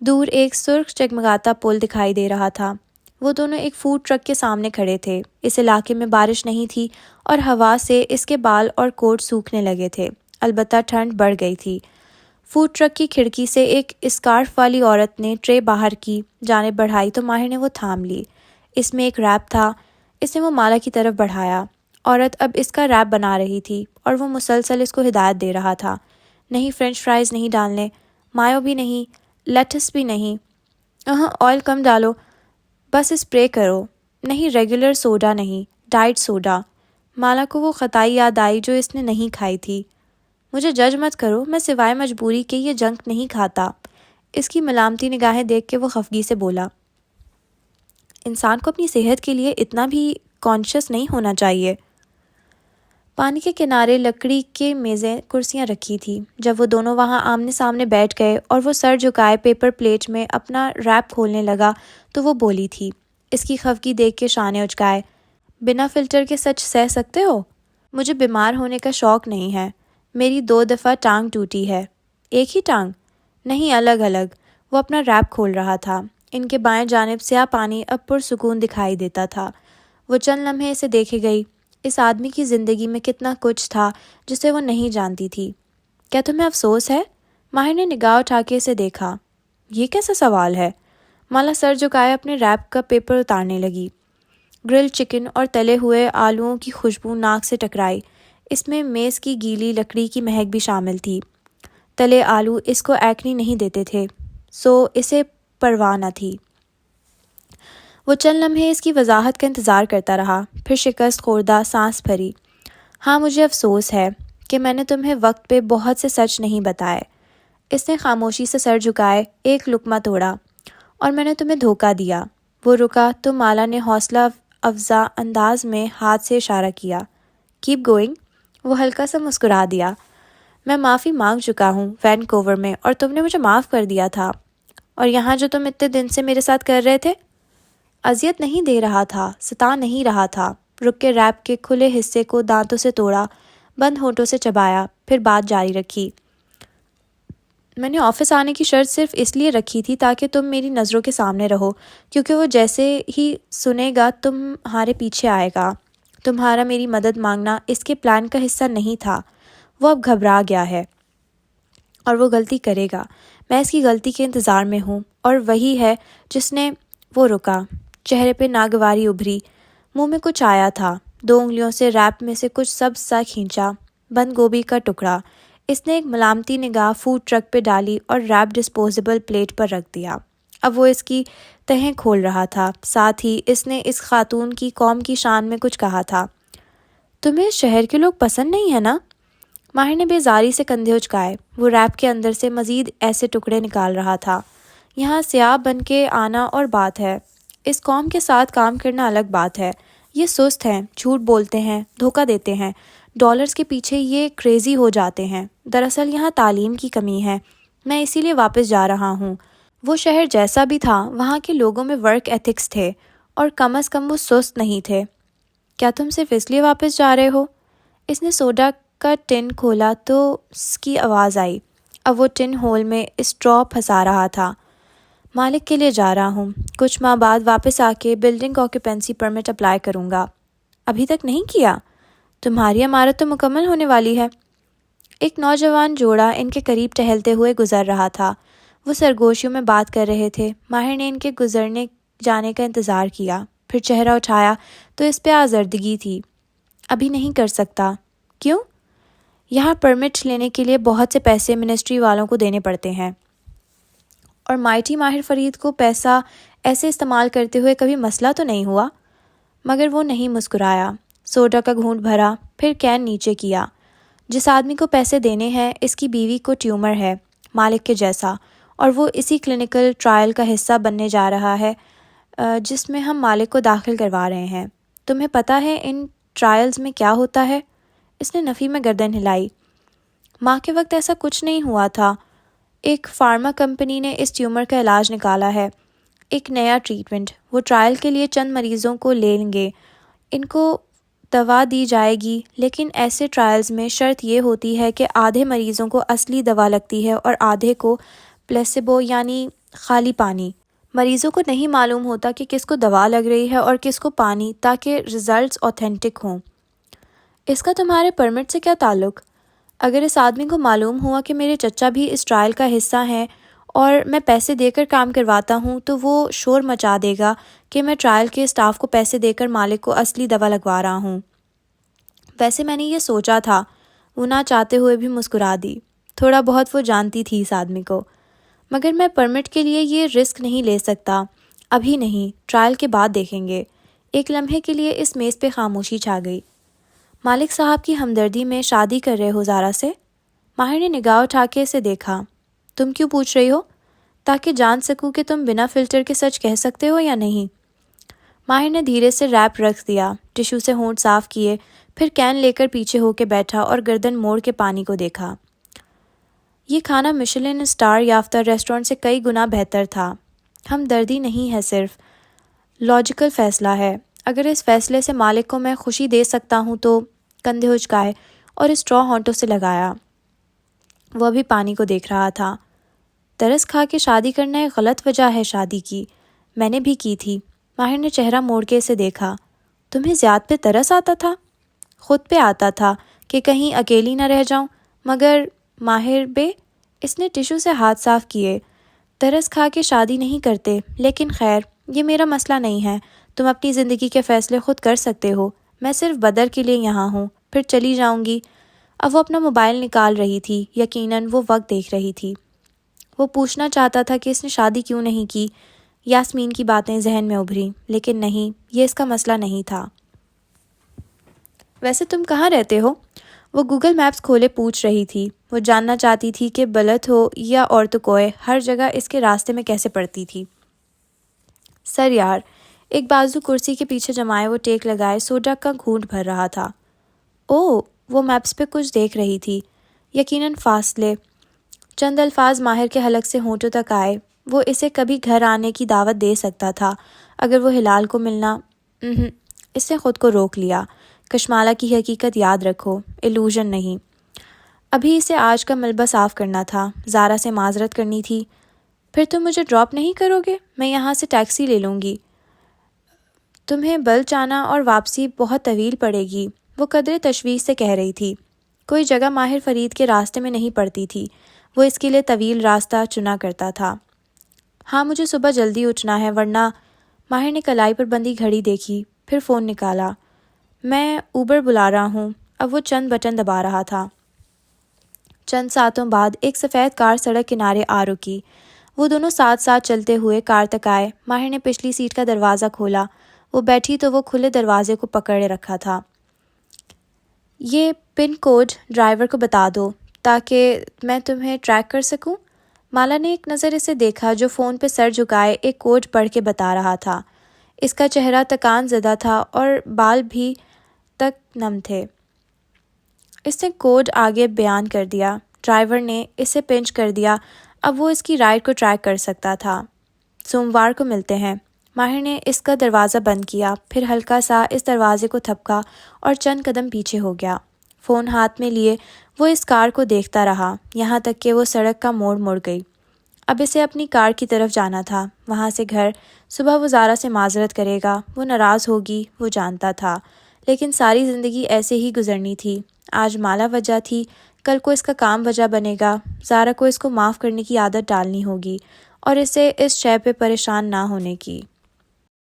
دور ایک سرخ جگمگاتا پل دکھائی دے رہا تھا۔ وہ دونوں ایک فوڈ ٹرک کے سامنے کھڑے تھے۔ اس علاقے میں بارش نہیں تھی اور ہوا سے اس کے بال اور کوٹ سوکھنے لگے تھے، البتہ ٹھنڈ بڑھ گئی تھی۔ فوڈ ٹرک کی کھڑکی سے ایک اسکارف والی عورت نے ٹرے باہر کی جانب بڑھائی تو ماہر نے وہ تھام لی۔ اس میں ایک ریپ تھا۔ اس نے وہ مالا کی طرف بڑھایا۔ عورت اب اس کا ریپ بنا رہی تھی اور وہ مسلسل اس کو ہدایت دے رہا تھا۔ نہیں، فرینچ فرائز نہیں ڈالنے، مایو بھی نہیں، لیٹس بھی نہیں، آئل کم ڈالو، بس اسپرے کرو، نہیں ریگولر سوڈا نہیں، ڈائٹ سوڈا۔ مالا کو وہ خطائی یاد آئی جو اس نے نہیں کھائی تھی۔ مجھے جج مت کرو، میں سوائے مجبوری کے یہ جنک نہیں کھاتا۔ اس کی ملامتی نگاہیں دیکھ کے وہ خفگی سے بولا، انسان کو اپنی صحت کے لیے اتنا بھی کانشیس نہیں ہونا چاہیے۔ پانی کے کنارے لکڑی کے میزیں کرسیاں رکھی تھی۔ جب وہ دونوں وہاں آمنے سامنے بیٹھ گئے اور وہ سر جھکائے پیپر پلیٹ میں اپنا ریپ کھولنے لگا تو وہ بولی تھی، اس کی خفگی دیکھ کے شانے اچکائے، بنا فلٹر کے سچ سہ سکتے ہو؟ مجھے بیمار ہونے کا شوق نہیں ہے۔ میری 2 دفعہ ٹانگ ٹوٹی ہے۔ ایک ہی ٹانگ؟ نہیں، الگ الگ۔ وہ اپنا ریپ کھول رہا تھا۔ ان کے بائیں جانب سیاہ پانی اب پرسکون دکھائی دیتا تھا۔ وہ چند لمحے اسے دیکھے گئی۔ اس آدمی کی زندگی میں کتنا کچھ تھا جسے وہ نہیں جانتی تھی۔ کیا تمہیں افسوس ہے؟ ماہر نے نگاہ اٹھا کے اسے دیکھا۔ یہ کیسا سوال ہے؟ مالا سر جھکائے اپنے ریپ کا پیپر اتارنے لگی۔ گرل چکن اور تلے ہوئے آلوؤں کی خوشبو ناک سے ٹکرائی۔ اس میں میز کی گیلی لکڑی کی مہک بھی شامل تھی۔ تلے آلو اس کو ایکنی نہیں دیتے تھے، سو اسے پرواہ نہ تھی۔ وہ چند لمحے اس کی وضاحت کا انتظار کرتا رہا، پھر شکست خوردہ سانس بھری۔ ہاں، مجھے افسوس ہے کہ میں نے تمہیں وقت پہ بہت سے سچ نہیں بتائے۔ اس نے خاموشی سے سر جھکائے ایک لقمہ توڑا، اور میں نے تمہیں دھوکہ دیا۔ وہ رکا تو مالا نے حوصلہ افزا انداز میں ہاتھ سے اشارہ کیا۔ Keep going. وہ ہلکا سا مسکرا دیا۔ میں معافی مانگ چکا ہوں وینکوور میں، اور تم نے مجھے معاف کر دیا تھا۔ اور یہاں جو تم اتنے دن سے میرے ساتھ کر رہے تھے؟ اذیت نہیں دے رہا تھا، ستا نہیں رہا تھا۔ رک کے ریپ کے کھلے حصے کو دانتوں سے توڑا، بند ہونٹوں سے چبایا، پھر بات جاری رکھی۔ میں نے آفس آنے کی شرط صرف اس لیے رکھی تھی تاکہ تم میری نظروں کے سامنے رہو، کیونکہ وہ جیسے ہی سنے گا تمہارے پیچھے آئے گا۔ تمہارا میری مدد مانگنا اس کے پلان کا حصہ نہیں تھا۔ وہ اب گھبرا گیا ہے اور وہ غلطی کرے گا۔ میں اس کی غلطی کے انتظار میں ہوں، اور وہی ہے جس نے… وہ رکا، چہرے پہ ناگواری ابھری، منہ میں کچھ آیا تھا۔ 2 انگلیوں سے ریپ میں سے کچھ سبز سا کھینچا، بند گوبھی کا ٹکڑا۔ اس نے ایک ملامتی نگاہ فوڈ ٹرک پہ ڈالی اور ریپ ڈسپوزیبل پلیٹ پر رکھ دیا۔ اب وہ اس کی تہیں کھول رہا تھا، ساتھ ہی اس نے اس خاتون کی قوم کی شان میں کچھ کہا تھا۔ تمہیں اس شہر کے لوگ پسند نہیں ہے نا؟ ماہر نے بیزاری سے کندھے اچکائے۔ وہ ریپ کے اندر سے مزید ایسے ٹکڑے نکال رہا تھا۔ یہاں سیاہ بن کے آنا اور بات ہے، اس قوم کے ساتھ کام کرنا الگ بات ہے۔ یہ سست ہیں، جھوٹ بولتے ہیں، دھوکہ دیتے ہیں، ڈالرز کے پیچھے یہ کریزی ہو جاتے ہیں۔ دراصل یہاں تعلیم کی کمی ہے، میں اسی لیے واپس جا رہا ہوں۔ وہ شہر جیسا بھی تھا، وہاں کے لوگوں میں ورک ایتھکس تھے، اور کم از کم وہ سست نہیں تھے۔ کیا تم صرف اس لیے واپس جا رہے ہو؟ اس نے سوڈا کا ٹن کھولا تو اس کی آواز آئی۔ اب وہ ٹن ہول میں اسٹرا پھنسا رہا تھا۔ مالک کے لیے جا رہا ہوں، کچھ ماہ بعد واپس آ کے بلڈنگ آکیوپینسی پرمٹ اپلائی کروں گا۔ ابھی تک نہیں کیا؟ تمہاری عمارت تو مکمل ہونے والی ہے۔ ایک نوجوان جوڑا ان کے قریب ٹہلتے ہوئے گزر رہا تھا۔ وہ سرگوشیوں میں بات کر رہے تھے۔ ماہر نے ان کے گزرنے جانے کا انتظار کیا، پھر چہرہ اٹھایا تو اس پہ آزردگی تھی۔ ابھی نہیں کر سکتا۔ کیوں؟ یہاں پرمٹ لینے کے لیے بہت سے پیسے منسٹری والوں کو دینے پڑتے ہیں، اور مائٹی ماہر فرید کو پیسہ ایسے استعمال کرتے ہوئے کبھی مسئلہ تو نہیں ہوا۔ مگر وہ نہیں مسکرایا۔ سوڈا کا گھونٹ بھرا، پھر کین نیچے کیا۔ جس آدمی کو پیسے دینے ہیں اس کی بیوی کو ٹیومر ہے، مالک کے جیسا، اور وہ اسی کلینکل ٹرائل کا حصہ بننے جا رہا ہے جس میں ہم مالک کو داخل کروا رہے ہیں۔ تمہیں پتہ ہے ان ٹرائلز میں کیا ہوتا ہے؟ اس نے نفی میں گردن ہلائی۔ ماں کے وقت ایسا کچھ نہیں ہوا تھا۔ ایک فارما کمپنی نے اس ٹیومر کا علاج نکالا ہے، ایک نیا ٹریٹمنٹ۔ وہ ٹرائل کے لیے چند مریضوں کو لے لیں گے، ان کو دوا دی جائے گی، لیکن ایسے ٹرائلز میں شرط یہ ہوتی ہے کہ آدھے مریضوں کو اصلی دوا لگتی ہے اور آدھے کو پلیسیبو یعنی خالی پانی۔ مریضوں کو نہیں معلوم ہوتا کہ کس کو دوا لگ رہی ہے اور کس کو پانی، تاکہ ریزلٹس اوتھینٹک ہوں۔ اس کا تمہارے پرمٹ سے کیا تعلق؟ اگر اس آدمی کو معلوم ہوا کہ میرے چچا بھی اس ٹرائل کا حصہ ہیں اور میں پیسے دے کر کام کرواتا ہوں تو وہ شور مچا دے گا کہ میں ٹرائل کے اسٹاف کو پیسے دے کر مالک کو اصلی دوا لگوا رہا ہوں۔ ویسے میں نے یہ سوچا تھا۔ وہ نہ چاہتے ہوئے بھی مسکرا دی۔ تھوڑا بہت وہ جانتی تھی اس آدمی کو۔ مگر میں پرمٹ کے لیے یہ رسک نہیں لے سکتا، ابھی نہیں، ٹرائل کے بعد دیکھیں گے۔ ایک لمحے کے لیے اس میز پہ خاموشی چھا گئی۔ مالک صاحب کی ہمدردی میں شادی کر رہے ہو زارا سے؟ ماہر نے نگاہ اٹھا کے اسے دیکھا۔ تم کیوں پوچھ رہی ہو؟ تاکہ جان سکوں کہ تم بنا فلٹر کے سچ کہہ سکتے ہو یا نہیں۔ ماہر نے دھیرے سے ریپ رکھ دیا، ٹشو سے ہونٹ صاف کیے، پھر کین لے کر پیچھے ہو کے بیٹھا اور گردن موڑ کے پانی کو دیکھا۔ یہ کھانا مشلن اسٹار یافتہ ریسٹورنٹ سے کئی گنا بہتر تھا۔ ہمدردی نہیں ہے، صرف لاجیکل فیصلہ ہے۔ اگر اس فیصلے سے مالک کو میں خوشی دے سکتا ہوں تو۔ کندھے اچکائے اور اسٹرا ہونٹوں سے لگایا۔ وہ ابھی پانی کو دیکھ رہا تھا۔ ترس کھا کے شادی کرنا ایک غلط وجہ ہے شادی کی، میں نے بھی کی تھی۔ ماہر نے چہرہ موڑ کے اسے دیکھا۔ تمہیں زیاد پہ ترس آتا تھا؟ خود پہ آتا تھا کہ کہیں اکیلی نہ رہ جاؤں، مگر ماہر بے، اس نے ٹشو سے ہاتھ صاف کیے، ترس کھا کے شادی نہیں کرتے، لیکن خیر یہ میرا مسئلہ نہیں ہے، تم اپنی زندگی کے فیصلے خود کر سکتے ہو، میں صرف بدر کے لیے یہاں ہوں، پھر چلی جاؤں گی۔ اب وہ اپنا موبائل نکال رہی تھی، یقیناً وہ وقت دیکھ رہی تھی۔ وہ پوچھنا چاہتا تھا کہ اس نے شادی کیوں نہیں کی، یاسمین کی باتیں ذہن میں ابھریں، لیکن نہیں، یہ اس کا مسئلہ نہیں تھا۔ ویسے تم کہاں رہتے ہو؟ وہ گوگل میپس کھولے پوچھ رہی تھی۔ وہ جاننا چاہتی تھی کہ بلت ہو یا اورتکوئے، ہر جگہ اس کے راستے میں کیسے پڑتی تھی۔ سر یار، ایک بازو کرسی کے پیچھے جمائے وہ ٹیک لگائے سوڈا کا گھونٹ بھر رہا تھا۔ اوہ، وہ میپس پہ کچھ دیکھ رہی تھی، یقیناً فاصلے۔ چند الفاظ ماہر کے حلق سے ہونٹوں تک آئے۔ وہ اسے کبھی گھر آنے کی دعوت دے سکتا تھا اگر وہ ہلال کو ملنا۔ اس نے خود کو روک لیا۔ کشمالہ کی حقیقت یاد رکھو، ایلوژن نہیں۔ ابھی اسے آج کا ملبہ صاف کرنا تھا، زارا سے معذرت کرنی تھی۔ پھر تم مجھے ڈراپ نہیں کرو گے؟ میں یہاں سے ٹیکسی لے لوں گی۔ تمہیں بلچ آنا اور واپسی بہت طویل پڑے گی، وہ قدرے تشویش سے کہہ رہی تھی۔ کوئی جگہ ماہر فرید کے راستے میں نہیں پڑتی تھی، وہ اس کے لیے طویل راستہ چنا کرتا تھا۔ ہاں مجھے صبح جلدی اٹھنا ہے ورنہ۔ ماہر نے کلائی پر بندھی گھڑی دیکھی، پھر فون نکالا۔ میں اوبر بلا رہا ہوں۔ اب وہ چند بٹن دبا رہا تھا۔ چند ساعتوں بعد ایک سفید کار سڑک کنارے آ رکی۔ وہ دونوں ساتھ ساتھ چلتے ہوئے کار تک آئے۔ ماہر نے پچھلی سیٹ کا دروازہ کھولا۔ وہ بیٹھی تو وہ کھلے دروازے کو پکڑے رکھا تھا۔ یہ پن کوڈ ڈرائیور کو بتا دو تاکہ میں تمہیں ٹریک کر سکوں۔ مالا نے ایک نظر اسے دیکھا جو فون پہ سر جھکائے ایک کوڈ پڑھ کے بتا رہا تھا۔ اس کا چہرہ تکان زدہ تھا اور بال بھی تک نم تھے۔ اس نے کوڈ آگے بیان کر دیا۔ ڈرائیور نے اسے پنچ کر دیا۔ اب وہ اس کی رائڈ کو ٹریک کر سکتا تھا۔ سوموار کو ملتے ہیں۔ ماہر نے اس کا دروازہ بند کیا، پھر ہلکا سا اس دروازے کو تھپکا اور چند قدم پیچھے ہو گیا۔ فون ہاتھ میں لیے وہ اس کار کو دیکھتا رہا، یہاں تک کہ وہ سڑک کا موڑ مڑ گئی۔ اب اسے اپنی کار کی طرف جانا تھا، وہاں سے گھر۔ صبح وہ زارا سے معذرت کرے گا، وہ ناراض ہوگی، وہ جانتا تھا، لیکن ساری زندگی ایسے ہی گزرنی تھی۔ آج مالا وجہ تھی کل کو اس کا کام وجہ بنے گا۔ زارا کو اس کو معاف کرنے کی عادت ڈالنی ہوگی اور اسے اس شے پہ پریشان نہ ہونے کی۔